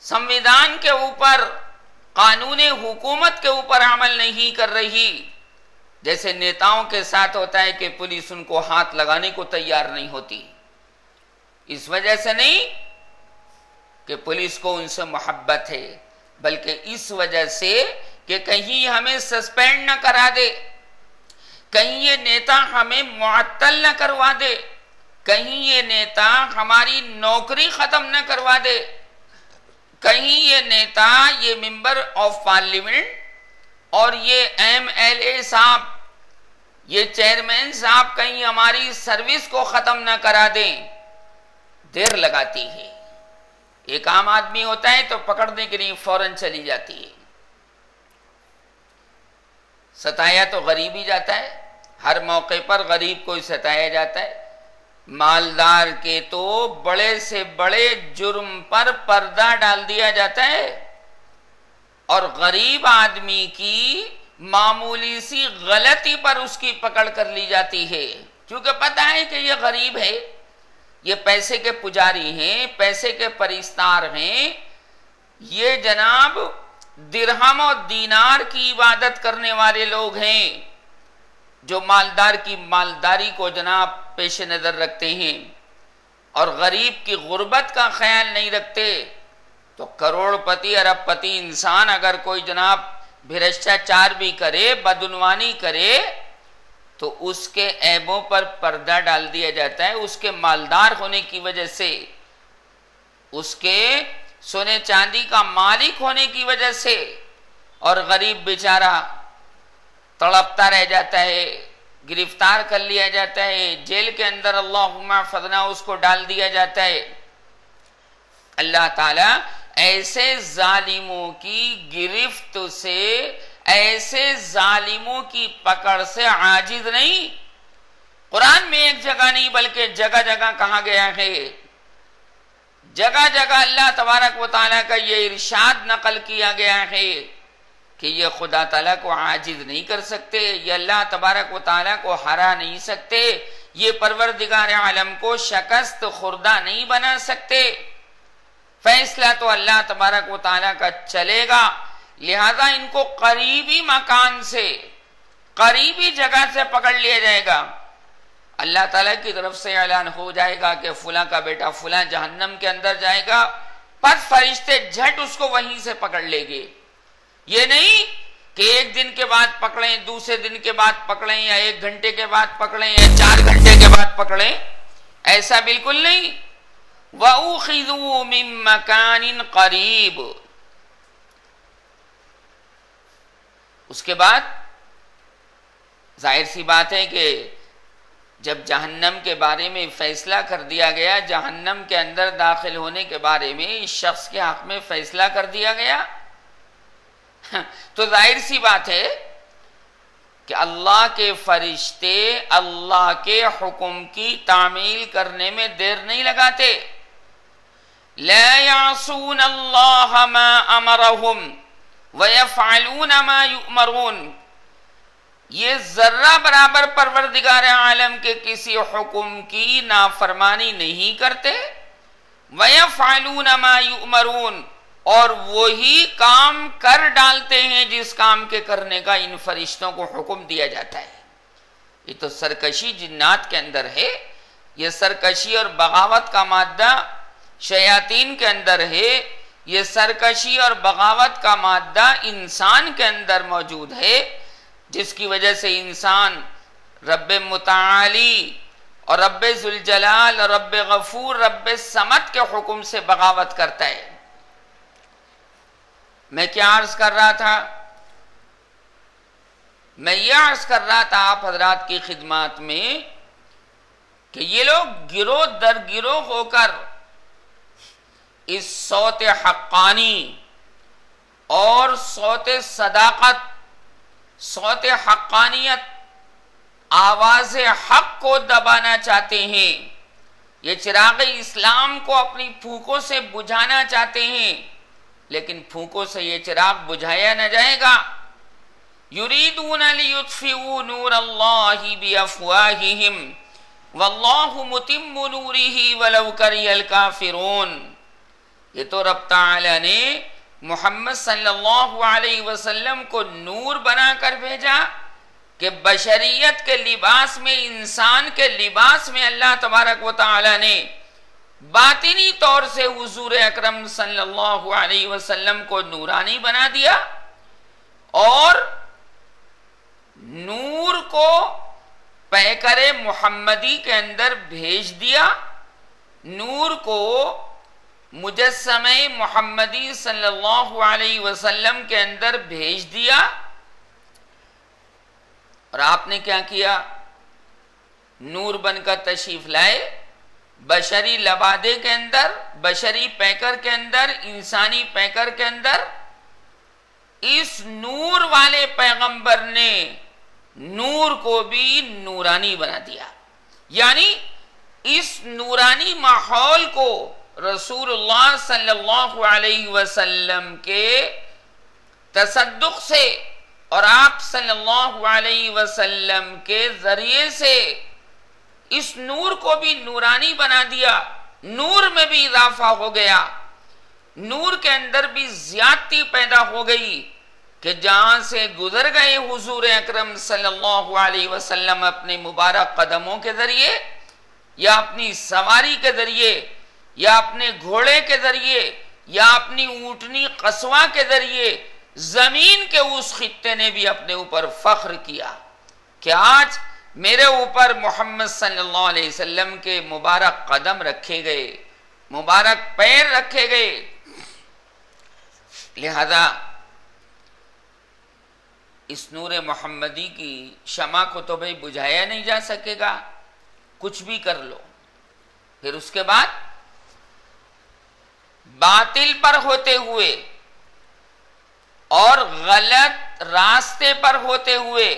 संविधान के ऊपर, कानून हुकूमत के ऊपर अमल नहीं कर रही। जैसे नेताओं के साथ होता है कि पुलिस उनको हाथ लगाने को तैयार नहीं होती, इस वजह से नहीं कि पुलिस को उनसे मोहब्बत है, बल्कि इस वजह से कि कहीं हमें सस्पेंड न करा दे, कहीं ये नेता हमें मुअत्तल न करवा दे, कहीं ये नेता हमारी नौकरी खत्म न करवा दे, कहीं ये नेता, ये मेंबर ऑफ पार्लियामेंट और ये MLA साहब, ये चेयरमैन साहब कहीं हमारी सर्विस को खत्म ना करा दें। देर लगाती है। एक आम आदमी होता है तो पकड़ने के लिए फौरन चली जाती है। सताया तो गरीब ही जाता है, हर मौके पर गरीब को ही सताया जाता है। मालदार के तो बड़े से बड़े जुर्म पर पर्दा डाल दिया जाता है और गरीब आदमी की मामूली सी गलती पर उसकी पकड़ कर ली जाती है, क्योंकि पता है कि ये गरीब है, ये पैसे के पुजारी हैं, पैसे के परिस्तार हैं, ये जनाब दिरहम और दीनार की इबादत करने वाले लोग हैं, जो मालदार की मालदारी को जनाब पेश नजर रखते हैं और गरीब की गुर्बत का ख्याल नहीं रखते। तो करोड़पति अरबपति इंसान अगर कोई जनाब भ्रष्टाचार भी करे, बदउनवानी करे, तो उसके ऐबों पर पर्दा डाल दिया जाता है, उसके मालदार होने की वजह से, उसके सोने चांदी का मालिक होने की वजह से, और गरीब बेचारा तड़पता रह जाता है, गिरफ्तार कर लिया जाता है, जेल के अंदर अल्लाहुम्मा फदना उसको डाल दिया जाता है। अल्लाह ताला ऐसे जालिमों की गिरफ्त से, ऐसे जालिमों की पकड़ से आजिज नहीं। कुरान में एक जगह नहीं बल्कि जगह जगह कहा गया है, जगह जगह अल्लाह तबारक व तआला का ये इरशाद नकल किया गया है कि ये खुदा ताला को आजिज नहीं कर सकते, ये अल्लाह तबारक व तआला को हरा नहीं सकते, ये परवरदिगार आलम को शकस्त खुर्दा नहीं बना सकते। फैसला तो अल्लाह तबारक व तआला का चलेगा, लिहाजा इनको करीबी मकान से, करीबी जगह से पकड़ लिया जाएगा। अल्लाह ताला की तरफ से ऐलान हो जाएगा कि फुला का बेटा फुला जहन्नम के अंदर जाएगा, पर फरिश्ते झट उसको वहीं से पकड़ लेंगे। ये नहीं कि एक दिन के बाद पकड़ें, दूसरे दिन के बाद पकड़ें, या 1 घंटे के बाद पकड़ें, या 4 घंटे के बाद पकड़ें, ऐसा बिल्कुल नहीं। वउखिज़ू मिन मकानिन करीब, उसके बाद जाहिर सी बात है कि जब जहन्नम के बारे में फैसला कर दिया गया, जहन्नम के अंदर दाखिल होने के बारे में इस शख्स के हक में फैसला कर दिया गया, तो जाहिर सी बात है कि अल्लाह के फरिश्ते अल्लाह के हुक्म की तामील करने में देर नहीं लगाते। ला यासून अल्लाह मा अमरहुम व यफ़अलून मा युअमरून, ये जर्रा बराबर परवरदिगार आलम के किसी हुक्म की नाफरमानी नहीं करते। व यफ़अलून मा युअमरून, और वही काम कर डालते हैं जिस काम के करने का इन फरिश्तों को हुक्म दिया जाता है। ये तो सरकशी जिन्नात के अंदर है ये सरकशी और बगावत का मादा शयातीन के अंदर है, ये सरकशी और बगावत का मादा इंसान के अंदर मौजूद है, जिसकी वजह से इंसान रब्बे मुताली और रब्बे जुल जलाल और रब्बे गफूर रब्बे समद के हुक्म से बगावत करता है। मैं क्या अर्ज कर रहा था? मैं ये अर्ज कर रहा था आप हजरात की खिदमत में कि ये लोग गिरोह दर गिरोह होकर इस सौत हक्कानी और सौत सदाकत, सौत हक्कानियत, आवाज हक को दबाना चाहते हैं। ये चिराग इस्लाम को अपनी फूकों से बुझाना चाहते हैं, लेकिन फूकों से ये चिराग बुझाया न जाएगा। युरीदून लियुत्फिऊ नूरल्लाहि बिअफ़वाहिहिम वल्लाहु मुतिम्मु नूरिही वलौ करिहल काफ़िरून। ये तो रब तआला ने मोहम्मद सल्लल्लाहु अलैहि वसल्लम को नूर बनाकर भेजा कि बशरियत के लिबास में, इंसान के लिबास में अल्लाह तबारक व तआला ने बातिनी तौर से हुजूर अकरम सल्लल्लाहु अलैहि वसल्लम को नूरानी बना दिया और नूर को पैकरे मुहम्मदी के अंदर भेज दिया, नूर को मुजस्समे मुहम्मदी सल्लल्लाहु अलैहि वसल्लम के अंदर भेज दिया। और आपने क्या किया? नूर बनकर तशरीफ लाए, बशरी लबादे के अंदर, बशरी पैकर के अंदर, इंसानी पैकर के अंदर इस नूर वाले पैगंबर ने नूर को भी नूरानी बना दिया। यानी इस नूरानी माहौल को रसूलुल्लाह सल्लल्लाहु अलैहि वसल्लम के तसद्दुक से और आप सल्लल्लाहु अलैहि वसल्लम के जरिए से इस नूर को भी नूरानी बना दिया। नूर में भी इजाफा हो गया, नूर के अंदर भी ज्यादती पैदा हो गई कि जहां से गुजर गए हुजूर अकरम सल्लल्लाहु अलैहि वसल्लम अपने मुबारक कदमों के जरिए या अपनी सवारी के जरिए या अपने घोड़े के जरिए या अपनी ऊंटनी कस्वा के जरिए जमीन के उस खित्ते ने भी अपने ऊपर फख्र किया कि आज मेरे ऊपर मोहम्मद सल्लल्लाहु अलैहि वसल्लम के मुबारक कदम रखे गए, मुबारक पैर रखे गए। लिहाजा इस नूर मोहम्मदी की शमा को तो भाई बुझाया नहीं जा सकेगा, कुछ भी कर लो। फिर उसके बाद बातिल पर होते हुए और गलत रास्ते पर होते हुए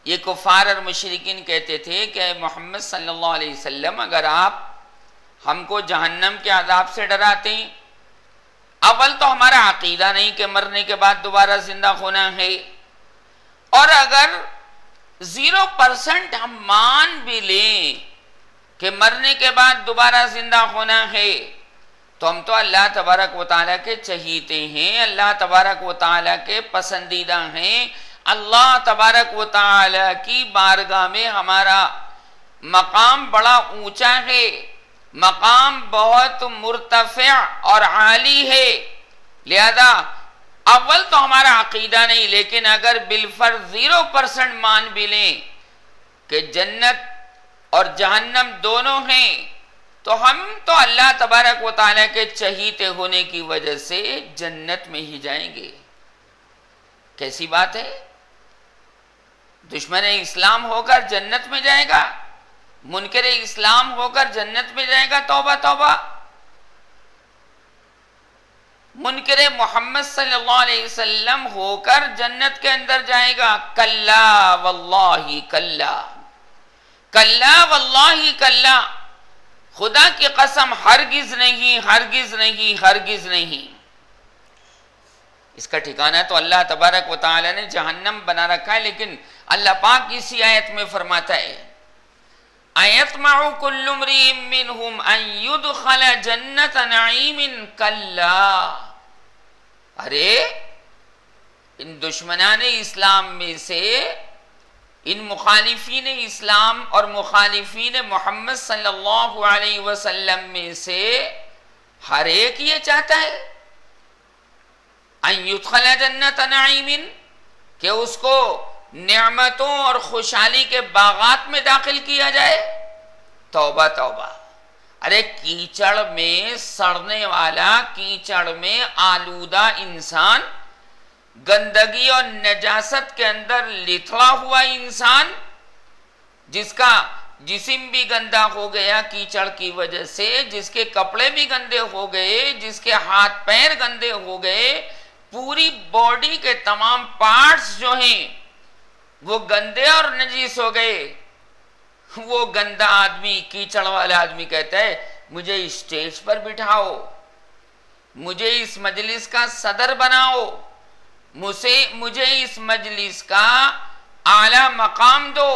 ये कुफार और मुशरिकीन कहते थे कि मोहम्मद सल्लल्लाहु अलैहि वसल्लम अगर आप हमको जहन्नम के अजाब से डराते हैं, अव्वल तो हमारा अकीदा नहीं कि मरने के बाद दोबारा जिंदा होना है, और अगर 0% हम मान भी लें कि मरने के बाद दोबारा जिंदा होना है, तो हम तो अल्लाह तबारक व तआला के चहीते हैं, अल्लाह तबारक व तआला के पसंदीदा हैं। अल्लाह तबारक व तआला की बारगाह में हमारा मकाम बड़ा ऊंचा है, मकाम बहुत मुर्तफिया और आली है। लिहाजा अव्वल तो हमारा अकीदा नहीं, लेकिन अगर बिलफर्ज 0% मान भी लें कि जन्नत और जहन्नम दोनों हैं, तो हम तो अल्लाह तबारक व तआला के चहीते होने की वजह से जन्नत में ही जाएंगे। कैसी बात है? दुश्मन इस्लाम होकर जन्नत में जाएगा, मुनकर इस्लाम होकर जन्नत में जाएगा? तौबा तौबा। मुनकर मोहम्मद सल्लल्लाहु अलैहि वसल्लम होकर जन्नत के अंदर जाएगा? कल्ला वल्लाही कल्ला, कल्ला वल्लाही कल्ला, खुदा की कसम हरगिज नहीं, हरगिज नहीं, हरगिज नहीं। इसका ठिकाना तो अल्लाह तबारक व तआला ने जहन्नम बना रखा है, लेकिन अल्लाह पाक इसी आयत में फरमाता है, अयतमउ कुल्लु इम्रिइन मिनहुम अन युदखल जन्नत नईमिन कल्ला। अरे इन दुश्मनाने इस्लाम में से इन मुखालिफीन इस्लाम और मुखालिफीन मोहम्मद सल्लल्लाहु अलैहि वसल्लम में से हर एक ये चाहता है अन युदखल जन्नत नईमिन, कि उसको नेमतों और खुशहाली के बागात में दाखिल किया जाए। तौबा तौबा, अरे कीचड़ में सड़ने वाला, कीचड़ में आलूदा इंसान, गंदगी और नजासत के अंदर लिथड़ा हुआ इंसान, जिसका जिस्म भी गंदा हो गया कीचड़ की वजह से, जिसके कपड़े भी गंदे हो गए, जिसके हाथ पैर गंदे हो गए, पूरी बॉडी के तमाम पार्ट्स जो हैं वो गंदे और नजीस हो गए। वो गंदा आदमी, कीचड़ वाला आदमी कहता है मुझे स्टेज पर बिठाओ, मुझे इस मजलिस का सदर बनाओ, मुझे इस मजलिस का आला मकाम दो,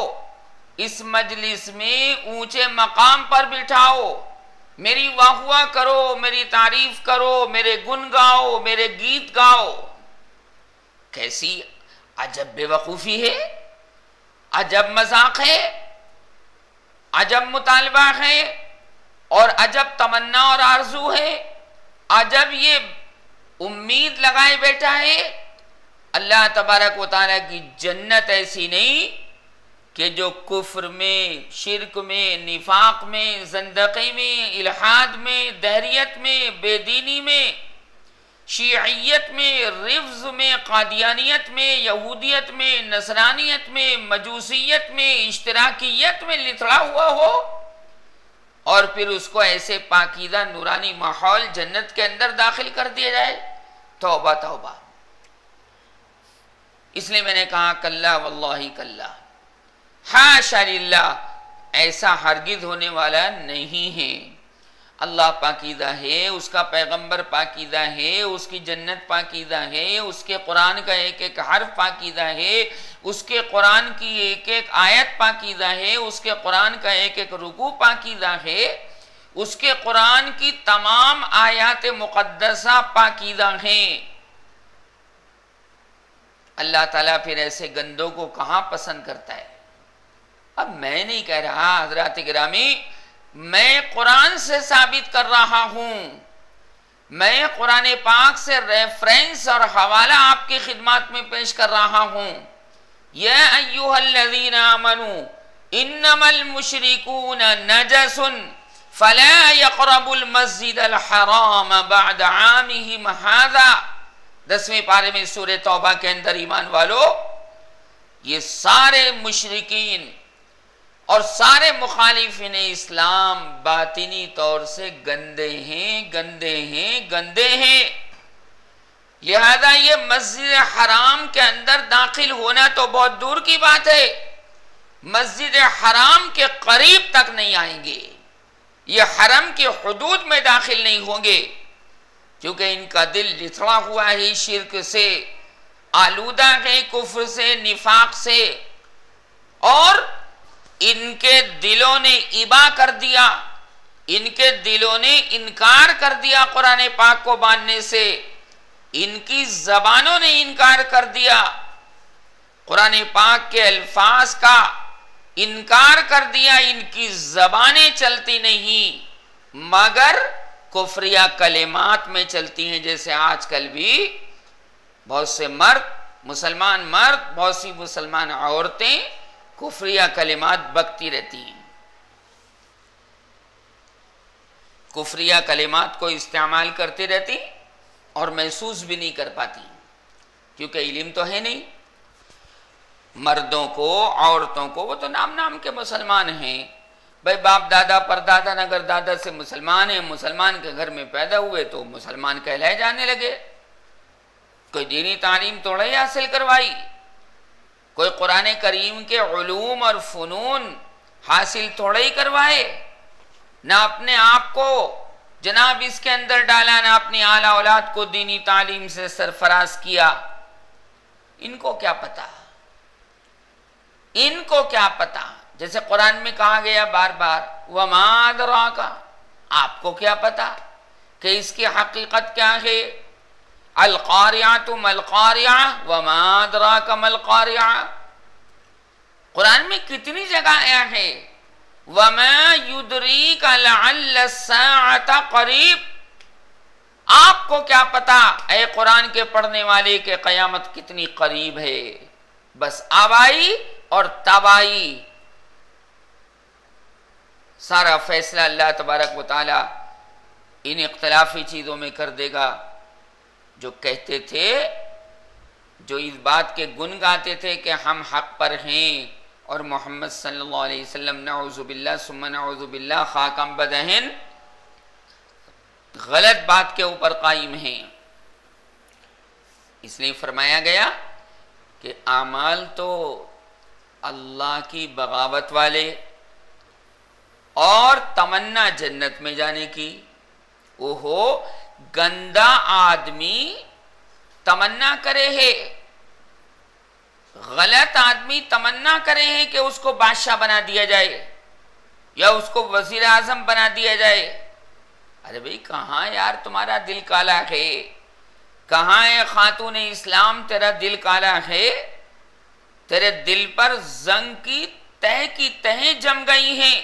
इस मजलिस में ऊंचे मकाम पर बिठाओ, मेरी वाहुआ करो, मेरी तारीफ करो, मेरे गुण गाओ, मेरे गीत गाओ। कैसी अजब बेवकूफी है, अजब मजाक है, अजब मुतालबा है और अजब तमन्ना और आरजू है, अजब ये उम्मीद लगाए बैठा है। अल्लाह तबारक व तआला की जन्नत ऐसी नहीं कि जो कुफ्र में, शिरक में, निफाक में, ज़ंदक़ी में, इल्हाद में, दहरियत में, बेदीनी में, शियत में, रिफ्ज में, कादियानियत में, यहूदियत में, नसरानियत में, मजूसियत में, इश्तराकियत में लिथड़ा हुआ हो और फिर उसको ऐसे पाकीदा नूरानी माहौल जन्नत के अंदर दाखिल कर दिया जाए। तौबा तौबा। इसलिए मैंने कहा कल्ला वल्लाही कल्ला, हाशा लिल्लाह, ऐसा हरगिज होने वाला नहीं है। अल्लाह पाकीदा है, उसका पैगंबर पाकीदा है, उसकी जन्नत पाकीदा है, उसके कुरान का एक एक हर्फ पाकीदा है, उसके कुरान की एक एक आयत पाकीदा है, उसके कुरान का एक एक रुकू पाकीदा है, उसके कुरान की तमाम आयात मुक़द्दसा पाकीदा हैं। अल्लाह ताला फिर ऐसे गंदों को कहां पसंद करता है? अब मैं नहीं कह रहा हजरात गिरामी, मैं कुरान से साबित कर रहा हूं, मैं कुरान पाक से रेफरेंस और हवाला आपकी खिदमत में पेश कर रहा हूं। या अय्युहल्लज़ीना आमनू इन्नमल मुशरिकून नजसुन फला यक़रबुल मस्जिदल हराम बअद आमिहिम हाज़ा। 10वें पारे में सूरह तौबा के अंदर ईमान वालो, ये सारे मुशरिकीन और सारे मुखालिफिन इस्लाम बातिनी तौर से गंदे हैं, गंदे हैं, गंदे हैं। लिहाजा ये मस्जिद हराम के अंदर दाखिल होना तो बहुत दूर की बात है, मस्जिद हराम के करीब तक नहीं आएंगे, ये हरम के हुदूद में दाखिल नहीं होंगे, क्योंकि इनका दिल लिथड़ा हुआ है शिर्क से, आलूदा है कुफ्र से, निफाक से, और इनके दिलों ने इबा कर दिया, इनके दिलों ने इनकार कर दिया कुरान पाक को मानने से, इनकी जबानों ने इनकार कर दिया, कुरान पाक के अल्फाज का इनकार कर दिया, इनकी जबानें चलती नहीं मगर कुफरिया कलेमात में चलती हैं। जैसे आजकल भी बहुत से मर्द, मुसलमान मर्द, बहुत सी मुसलमान औरतें कुफरिया कलिमात बकती रहती हैं, कुफरिया कलिमात को इस्तेमाल करती रहती और महसूस भी नहीं कर पाती, क्योंकि इल्म तो है नहीं। मर्दों को, औरतों को, वो तो नाम नाम के मुसलमान हैं भाई, बाप दादा परदादा नगर दादा से मुसलमान है, मुसलमान के घर में पैदा हुए तो मुसलमान कहलाए जाने लगे। कोई दीनी तालीम थोड़ा ही हासिल करवाई, कोई कुरान करीम के उलूम और फनून हासिल थोड़ा ही करवाए, ना अपने आप को जनाब इसके अंदर डाला, ना अपनी आला औलाद को दीनी तालीम से सरफराज किया। इनको क्या पता, इनको क्या पता। जैसे कुरान में कहा गया बार बार, वमा अदराका, आपको क्या पता कि इसकी हकीकत क्या है। अल कारिया तो मल कारिया, वमा अदराका मल कारिया। कुरान में कितनी जगह आया है वमा युद्रीका लअल्ल अस्साअता करीब। आपको क्या पता ऐ कुरान के पढ़ने वाले के कयामत कितनी करीब है। बस आबाई और तबाई, सारा फैसला अल्लाह तबारक व तआला इन इख्तिलाफी चीजों में कर देगा। जो कहते थे, जो इस बात के गुण गाते थे कि हम हक पर हैं और मोहम्मद सल्लल्लाहु अलैहि वसल्लम नऊज़ुबिल्लाह सुम्मा नऊज़ुबिल्लाह खाकम बदहन, गलत बात के ऊपर कायम हैं। इसलिए फरमाया गया कि आमाल तो अल्लाह की बगावत वाले और तमन्ना जन्नत में जाने की। ओहो, गंदा आदमी तमन्ना करे है, गलत आदमी तमन्ना करे है कि उसको बादशाह बना दिया जाए या उसको वजीर आजम बना दिया जाए। अरे भाई कहाँ यार तुम्हारा दिल काला है, कहाँ है खातून इस्लाम तेरा दिल काला है। तेरे दिल पर जंग की तह जम गई हैं।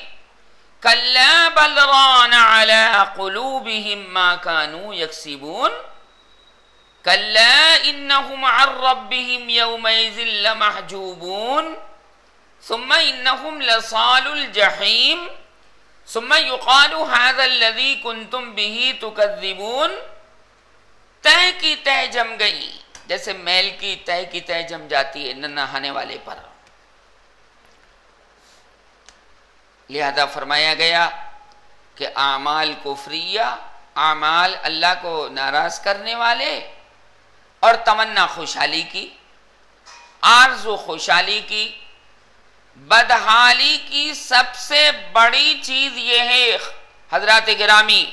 कल्ला बल रान अला कुलूबिहिम मा कानू यक्सिबून कल्ला इन्नहुम अन रब्बिहिम यौमइज़िन लमहजूबून सुम्मा इन्नहुम लसालुल जहीम सुम्मा युक़ालु हाज़ल्लज़ी कुन्तुम बिही तुकज़्ज़िबून। तह की तह जम गई, जैसे मैल की तह जम जाती है न नहाने वाले पर। लिहाजा फरमाया गया कि आमाल कुफ्रिया, आमाल अल्लाह को नाराज करने वाले, और तमन्ना खुशहाली की, आरज़ू खुशहाली की, बदहाली की सबसे बड़ी चीज यह है हजरात गिरामी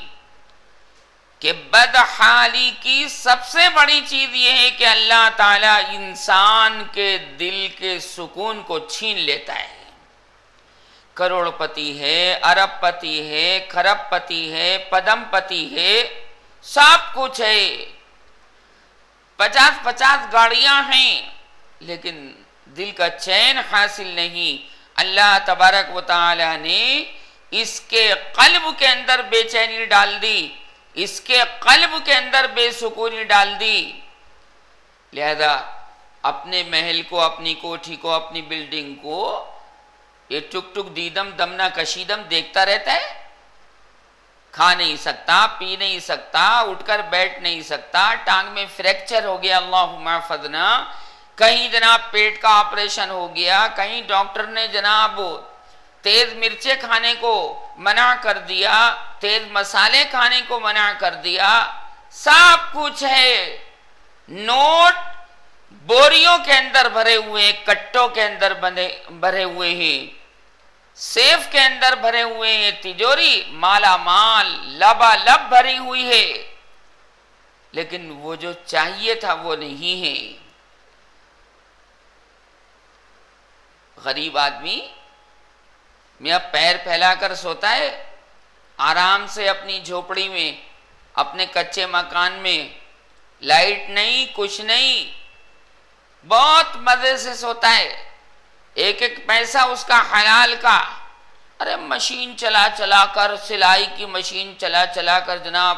कि बदहाली की सबसे बड़ी चीज यह है कि अल्लाह ताला इंसान के दिल के सुकून को छीन लेता है। करोड़पति है, अरबपति है, खरबपति है, पदमपति है, सब कुछ है, 50-50 गाड़ियां हैं, लेकिन दिल का चैन हासिल नहीं। अल्लाह तबारक व तआला ने इसके कल्ब के अंदर बेचैनी डाल दी, इसके कल्ब के अंदर बेसुकूनी डाल दी। लिहाजा अपने महल को, अपनी कोठी को, अपनी बिल्डिंग को ये टुक टुक दीदम दमना कशीदम देखता रहता है। खा नहीं सकता, पी नहीं सकता, उठकर बैठ नहीं सकता, टांग में फ्रैक्चर हो गया अल्लाहुम्मा फदना, कहीं जनाब पेट का ऑपरेशन हो गया, कहीं डॉक्टर ने जनाब तेज मिर्चे खाने को मना कर दिया, तेज मसाले खाने को मना कर दिया। सब कुछ है, नोट बोरियों के अंदर भरे हुए, कट्टों के अंदर भरे हुए हैं, सेफ के अंदर भरे हुए हैं, तिजोरी माला माल लबालब भरी हुई है, लेकिन वो जो चाहिए था वो नहीं है। गरीब आदमी मियां पैर फैलाकर सोता है आराम से अपनी झोपड़ी में, अपने कच्चे मकान में, लाइट नहीं, कुछ नहीं, बहुत मजे से सोता है। एक एक पैसा उसका हलाल का। अरे मशीन चला चला कर, सिलाई की मशीन चला चला कर जनाब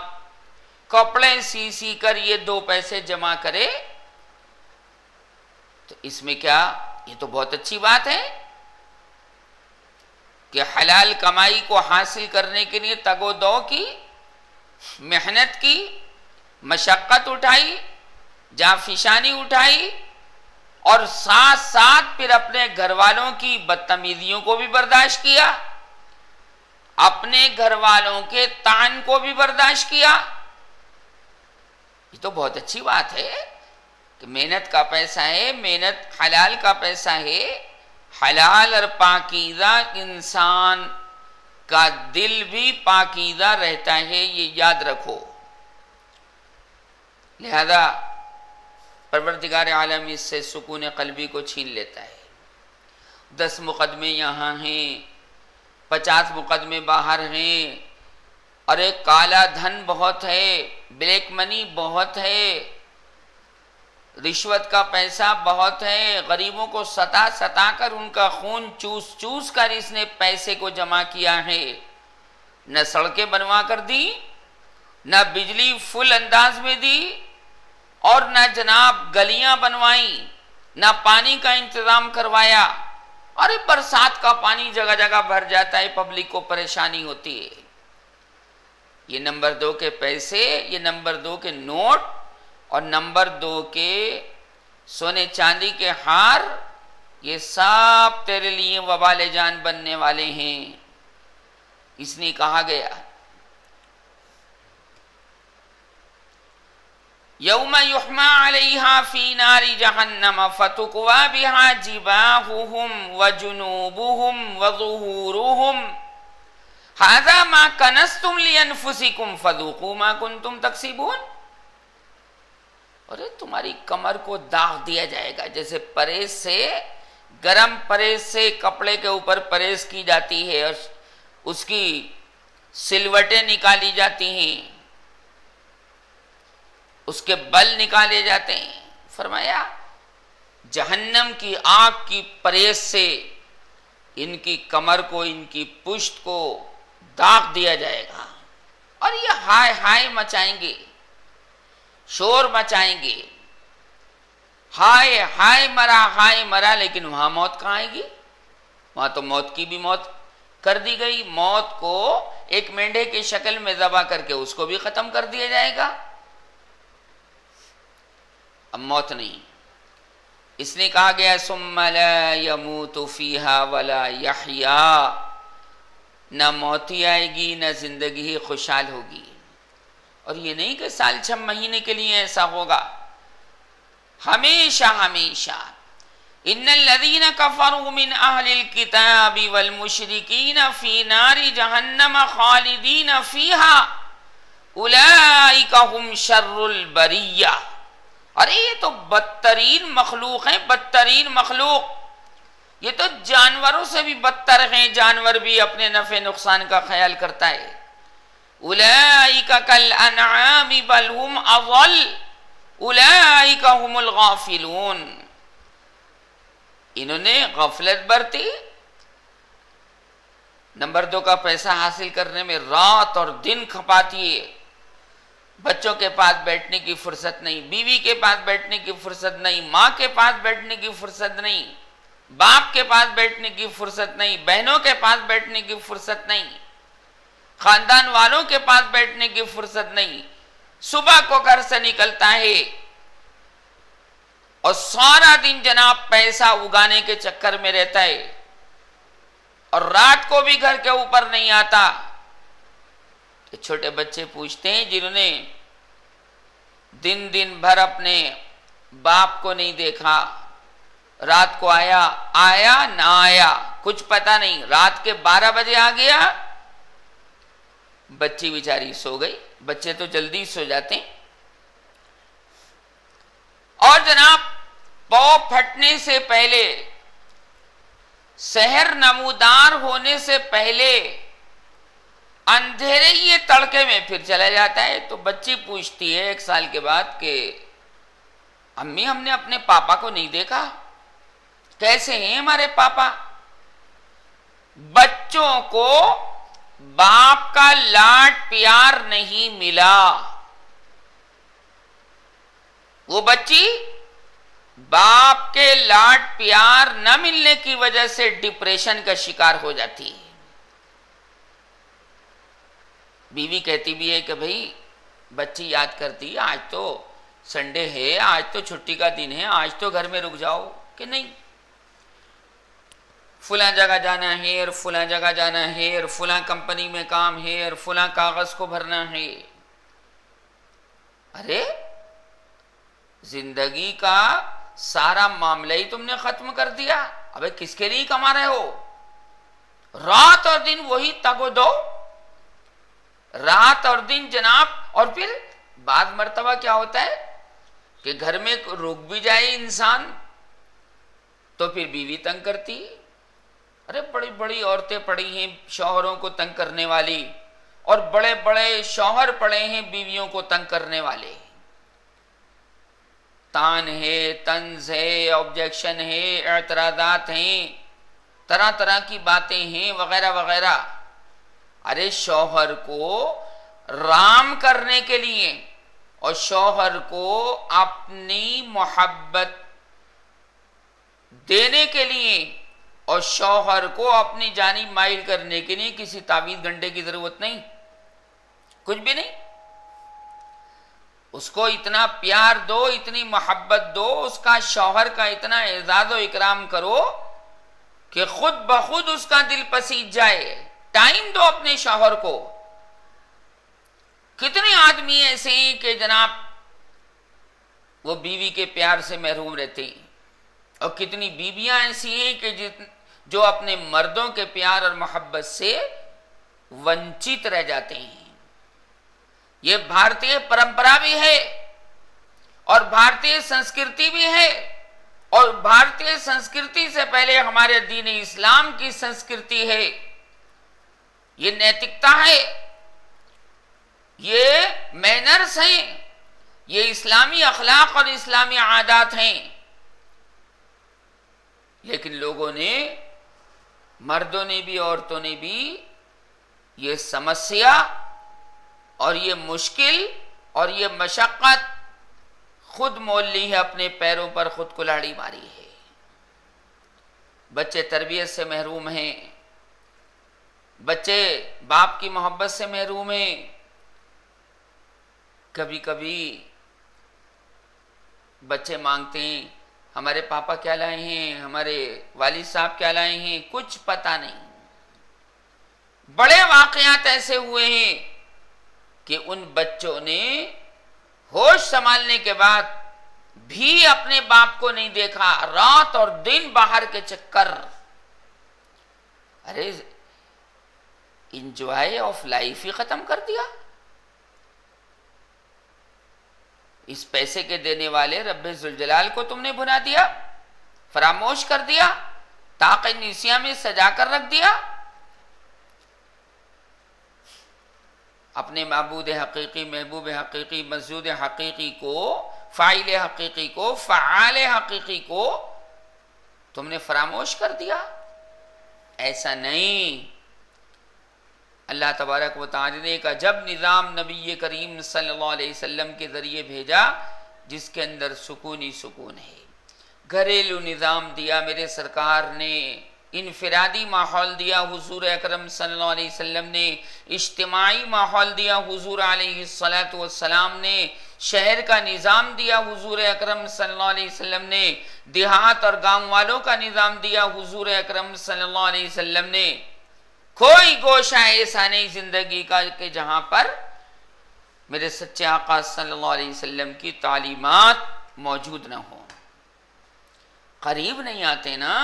कपड़े सी कर ये 2 पैसे जमा करे, तो इसमें क्या, ये तो बहुत अच्छी बात है कि हलाल कमाई को हासिल करने के लिए तगोदो की, मेहनत की, मशक्कत उठाई, जाफिशानी उठाई, और साथ साथ फिर अपने घर वालों की बदतमीजियों को भी बर्दाश्त किया, अपने घर वालों के तान को भी बर्दाश्त किया। ये तो बहुत अच्छी बात है कि मेहनत का पैसा है, मेहनत हलाल का पैसा है, हलाल और पाकीज़ा इंसान का दिल भी पाकीज़ा रहता है, ये याद रखो। लिहाजा परवरदिगार आलम इससे सुकून कल्बी को छीन लेता है। 10 मुकदमे यहाँ हैं, 50 मुकदमे बाहर हैं, अरे काला धन बहुत है, ब्लैक मनी बहुत है, रिश्वत का पैसा बहुत है, गरीबों को सता सता कर उनका खून चूस चूस कर इसने पैसे को जमा किया है। न सड़कें बनवा कर दी, न बिजली फुल अंदाज में दी, और न जनाब गलियां बनवाई, न पानी का इंतजाम करवाया। अरे बरसात का पानी जगह जगह भर जाता है, पब्लिक को परेशानी होती है। ये नंबर 2 के पैसे, ये नंबर 2 के नोट और नंबर 2 के सोने चांदी के हार, ये सब तेरे लिए वबाले जान बनने वाले हैं। इसलिए कहा गया यौम युहमा अलैहा फी नारी जहन्नम फतुक्वा बिहा जिबाहुहुम व जुनूबुहुम व ज़ुहूरुहुम हाज़ा मा कनस्तुम लिअनफुसिकुम फज़ूक़ू मा कुन्तुम तक्सिबून। अरे तुम्हारी कमर को दाग दिया जाएगा, जैसे परेज से, गरम परेज से कपड़े के ऊपर परेज की जाती है और उसकी सिलवटें निकाली जाती हैं, उसके बल निकाले जाते हैं। फरमाया जहन्नम की आग की परेज से इनकी कमर को, इनकी पुश्त को दाग दिया जाएगा और ये हाय हाय मचाएंगे, शोर मचाएंगे, हाय हाय मरा। लेकिन वहां मौत कहां आएगी? वहां तो मौत की भी मौत कर दी गई। मौत को एक मेंढे की शक्ल में दबा करके उसको भी खत्म कर दिया जाएगा। अब मौत नहीं, इसने कहा गया सुम्मा ला यमूतु फीहा वला यहया, न मौत ही आएगी न जिंदगी ही खुशहाल होगी। और ये नहीं कि साल 6 महीने के लिए ऐसा होगा, हमेशा हमेशा। इन्नल्लज़ीना कफ़रू मिन अहलिल किताबि वल मुशरिकीन फी नारि जहन्नम खालिदीन फीहा उलाइका हुम शर्रुल बरिया। अरे ये तो बदतरीन मखलूक है, बदतरीन मखलूक। ये तो जानवरों से भी बदतर हैं, जानवर भी अपने नफे नुकसान का ख्याल करता है। उलाइका कल अनआमि बल हुम अज़ल उलाइका हुमुल गाफिलून। इन्होंने गफलत बरती। नंबर 2 का पैसा हासिल करने में रात और दिन खपाती है। बच्चों के पास बैठने की फुर्सत नहीं, बीवी के पास बैठने की फुर्सत नहीं, माँ के पास बैठने की फुर्सत नहीं, बाप के पास बैठने की फुर्सत नहीं, बहनों के पास बैठने की फुर्सत नहीं, खानदान वालों के पास बैठने की फुर्सत नहीं। सुबह को घर से निकलता है और सारा दिन जनाब पैसा उगाने के चक्कर में रहता है और रात को भी घर के ऊपर नहीं आता। छोटे बच्चे पूछते हैं जिन्होंने दिन दिन भर अपने बाप को नहीं देखा, रात को आया ना आया कुछ पता नहीं, रात के 12 बजे आ गया, बच्ची बेचारी सो गई। बच्चे तो जल्दी सो जाते हैं। और जनाब पौ फटने से पहले, शहर नमूदार होने से पहले अंधेरे ये तड़के में फिर चला जाता है। तो बच्ची पूछती है 1 साल के बाद कि अम्मी हमने अपने पापा को नहीं देखा, कैसे हैं हमारे पापा? बच्चों को बाप का लाड प्यार नहीं मिला। वो बच्ची बाप के लाड प्यार न मिलने की वजह से डिप्रेशन का शिकार हो जाती है। बीवी कहती भी है कि भाई बच्ची याद करती है, आज तो संडे है, आज तो छुट्टी का दिन है, आज तो घर में रुक जाओ। कि नहीं, फुला जगह जाना है और फुला जगह जाना है और फुला कंपनी में काम है और फुला कागज को भरना है। अरे जिंदगी का सारा मामला ही तुमने खत्म कर दिया। अबे किसके लिए कमा रहे हो? रात और दिन वही तगो दो, रात और दिन जनाब। और फिर बाद मर्तबा क्या होता है कि घर में रुक भी जाए इंसान तो फिर बीवी तंग करती। अरे बड़ी बड़ी औरतें पड़ी हैं शौहरों को तंग करने वाली, और बड़े बड़े शौहर पड़े हैं बीवियों को तंग करने वाले। तान है, तंज है, ऑब्जेक्शन है, एतराज़ात हैं, तरह तरह की बातें हैं वगैरह वगैरह। अरे शौहर को राम करने के लिए और शौहर को अपनी मोहब्बत देने के लिए और शौहर को अपनी जानिब माइल करने के लिए किसी तावीज़ गंडे की जरूरत नहीं, कुछ भी नहीं। उसको इतना प्यार दो, इतनी मोहब्बत दो, उसका शौहर का इतना एजाज़ व इकराम करो कि खुद ब खुद उसका दिल पसीज जाए। टाइम दो अपने शौहर को। कितने आदमी ऐसे हैं कि जनाब वो बीवी के प्यार से महरूम रहते हैं, और कितनी बीवियां ऐसी हैं कि जो अपने मर्दों के प्यार और मोहब्बत से वंचित रह जाते हैं। ये भारतीय परंपरा भी है और भारतीय संस्कृति भी है, और भारतीय संस्कृति से पहले हमारे दीन इस्लाम की संस्कृति है। ये नैतिकता है, ये मैनर्स हैं, ये इस्लामी अखलाक और इस्लामी आदात हैं। लेकिन लोगों ने, मर्दों ने भी औरतों ने भी ये समस्या और ये मुश्किल और ये मशक्कत खुद मोल ली है, अपने पैरों पर खुद कुल्हाड़ी मारी है। बच्चे तरबियत से महरूम हैं, बच्चे बाप की मोहब्बत से महरूम हैं। कभी कभी बच्चे मांगते हैं हमारे पापा क्या लाए हैं, हमारे वालिद साहब क्या लाए हैं, कुछ पता नहीं। बड़े वाकयात ऐसे हुए हैं कि उन बच्चों ने होश संभालने के बाद भी अपने बाप को नहीं देखा, रात और दिन बाहर के चक्कर। अरे इंजॉय ऑफ लाइफ ही खत्म कर दिया। इस पैसे के देने वाले रब्बे जुल जलाल को तुमने भुला दिया, फरामोश कर दिया, ताक़े निसिया में सजा कर रख दिया। अपने माबूद हकीकी, महबूब हकीकी, मसजूद हकीकी को, फ़ाइल हकीकी को, फ़आल हकीकी को तुमने फरामोश कर दिया। ऐसा नहीं। अल्लाह तबारक व तआला ने एक अजब निज़ाम नबी करीम सल्लल्लाहु अलैहि वसल्लम के ज़रिए भेजा, जिसके अंदर सुकून ही सुकून है। घरेलू निज़ाम दिया मेरे सरकार ने, इनफिरादी माहौल दिया हुजूर अकरम सल्लल्लाहु अलैहि वसल्लम ने, इज्तिमाई माहौल दिया हुजूर अलैहिस्सलातु वस्सलाम ने, शहर का निज़ाम दिया हुजूर अकरम सल्लल्लाहु अलैहि वसल्लम ने, देहात और गांव वालों का निज़ाम दिया हुजूर अकरम सल्लल्लाहु अलैहि वसल्लम ने। कोई गोशा ऐसा नहीं जिंदगी का कि जहां पर मेरे सच्चे आका सल्लल्लाहु अलैहि वसल्लम की तालीमात मौजूद ना हो। करीब नहीं आते ना,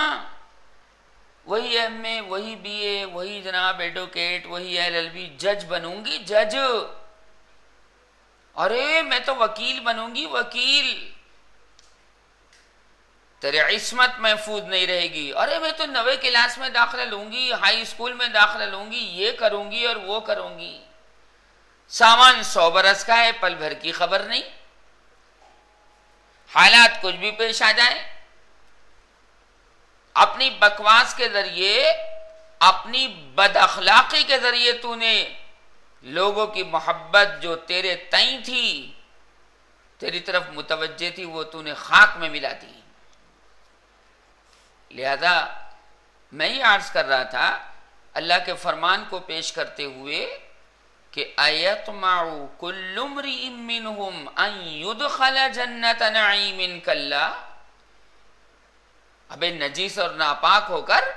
वही एमए, वही बीए, वही जनाब एडवोकेट, वही एलएलबी, जज बनूंगी जज, अरे मैं तो वकील बनूंगी वकील, तेरे इस्मत महफूज नहीं रहेगी। अरे मैं तो 9वीं क्लास में दाखिला लूंगी, हाई स्कूल में दाखिला लूंगी, ये करूंगी और वो करूंगी। सामान 100 बरस का है, पल भर की खबर नहीं। हालात कुछ भी पेश आ जाए, अपनी बकवास के जरिए, अपनी बदअखलाकी के जरिए तूने लोगों की मोहब्बत जो तेरे तई थी, तेरी तरफ मुतवज्जे थी, वो तूने खाक में मिला दी। लिहाजा मैं ही अर्ज कर रहा था अल्लाह के फरमान को पेश करते हुए कि अयतमाउ कुल्लु इम्रिइन मिनहुम अन युदखला जन्नत नईमिन कल्ला। अबे नजीस और नापाक होकर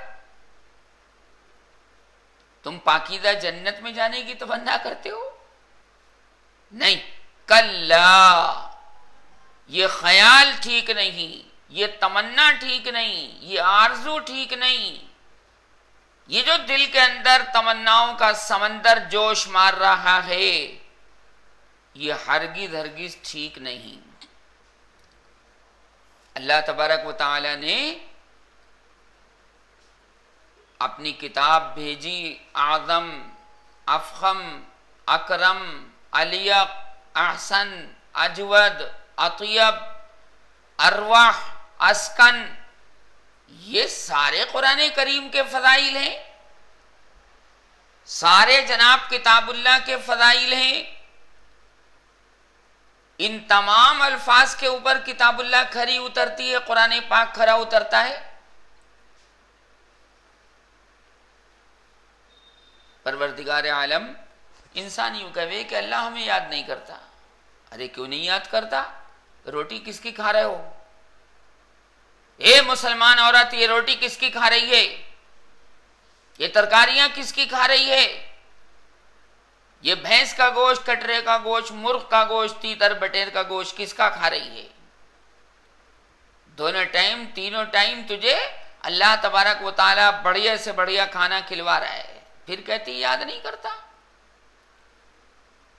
तुम पाकीज़ा जन्नत में जाने की तमन्ना करते हो? नहीं, कल्ला, ये ख्याल ठीक नहीं, ये तमन्ना ठीक नहीं, ये आरजू ठीक नहीं। ये जो दिल के अंदर तमन्नाओं का समंदर जोश मार रहा है, ये हरगिज हरगिज ठीक नहीं। अल्लाह तबारक व तआला ने अपनी किताब भेजी, आज़म, अफखम, अकरम, अलियक, अहसन, अजवद, अतियब, अरवाह, अस्कन, ये सारे कुरान करीम के फजाइल हैं, सारे जनाब किताबुल्लाह के फजाइल हैं। इन तमाम अल्फाज के ऊपर किताबुल्लाह खरी उतरती है, कुरान पाक खरा उतरता है। परवरदिगार आलम इंसान यूं कहे कि अल्लाह हमें याद नहीं करता। अरे क्यों नहीं याद करता? रोटी किसकी खा रहे हो? ए मुसलमान औरत, ये रोटी किसकी खा रही है? ये तरकारियां किसकी खा रही है? ये भैंस का गोश्त, कटरे का गोश्त, मुर्ग का गोश्त, तीतर बटेर का गोश्त किसका खा रही है? दोनों टाइम, तीनों टाइम तुझे अल्लाह तबारक व तआला बढ़िया से बढ़िया खाना खिलवा रहा है, फिर कहती याद नहीं करता।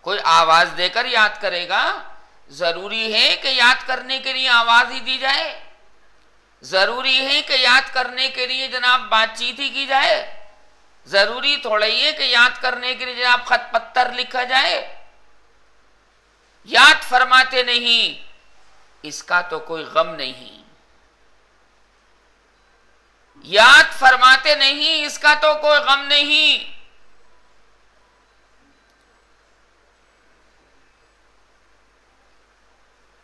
कोई आवाज देकर याद करेगा? जरूरी है कि याद करने के लिए आवाज ही दी जाए? जरूरी है कि याद करने के लिए जनाब बातचीत ही की जाए? जरूरी थोड़ा ही है कि याद करने के लिए जनाब खत पत्थर लिखा जाए? याद फरमाते नहीं, इसका तो कोई गम नहीं। याद फरमाते नहीं, इसका तो कोई गम नहीं।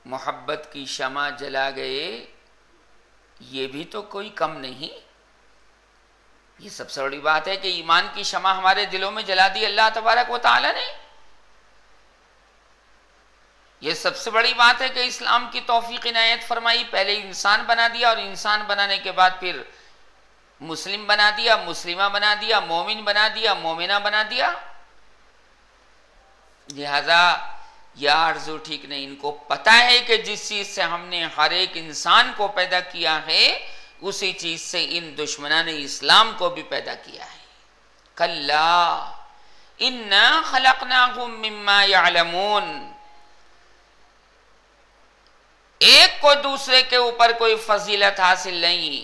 मोहब्बत की शमा जला गए, ये भी तो कोई कम नहीं। ये सबसे बड़ी बात है कि ईमान की शमा हमारे दिलों में जला दी अल्लाह तबारक व तआला ने। ये सबसे बड़ी बात है कि इस्लाम की तौफीक इनायत फरमाई। पहले इंसान बना दिया और इंसान बनाने के बाद फिर मुस्लिम बना दिया, मुस्लिमा बना दिया, मोमिन बना दिया, मोमिना बना दिया। लिहाजा यह आरज़ू ठीक नहीं। इनको पता है कि जिस चीज से हमने हर एक इंसान को पैदा किया है, उसी चीज से इन दुश्मनान इस्लाम को भी पैदा किया है। कल्ला इन्ना खलकनाहुम मिम्मा यअलमून। एक को दूसरे के ऊपर कोई फजीलत हासिल नहीं,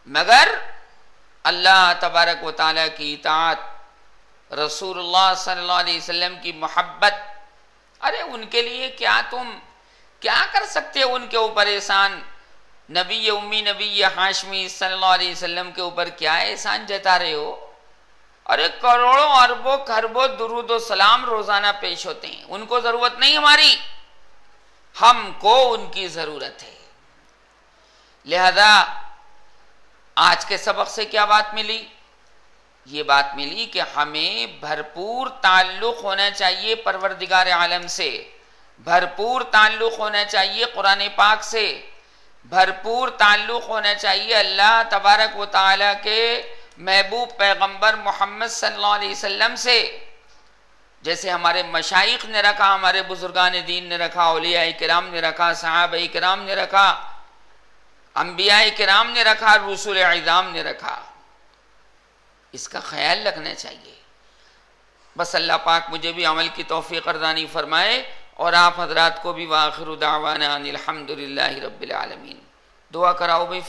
मगर अल्लाह तबारक व तआला की इताअत, रसूलुल्लाह सल्लल्लाहु अलैहि वसल्लम की मोहब्बत। अरे उनके लिए क्या तुम क्या कर सकते हो? उनके ऊपर एहसान, नबी उम्मी नबी हाशमी सल्लल्लाहु अलैहि वसल्लम के ऊपर क्या एहसान जता रहे हो? अरे करोड़ों अरबों खरबों दुरूद व सलाम रोजाना पेश होते हैं, उनको जरूरत नहीं हमारी, हमको उनकी जरूरत है। लिहाजा आज के सबक से क्या बात मिली? ये बात मिली कि हमें भरपूर ताल्लुक होना चाहिए परवरदिगार आलम से, भरपूर ताल्लुक होना चाहिए कुरान पाक से, भरपूर ताल्लुक होना चाहिए अल्लाह तबारक व तआला के महबूब पैगंबर मोहम्मद सल्लल्लाहु अलैहि वसल्लम से। जैसे हमारे मशाइख ने रखा, हमारे बुजुर्गान दीन ने रखा, औलिया किराम ने रखा, सहाबा किराम ने रखा, अंबिया किराम ने रखा, रसूल इज़ाम ने रखा। इसका ख्याल रखना चाहिए। बस अल्लाह पाक मुझे भी अमल की तौफीक अर्दानी फरमाए और आप हजरात को भी। वाखिरु दावाना अनिल हम्दुलिल्लाहि रब्बिल आलमीन। दुआ कराओ भाई।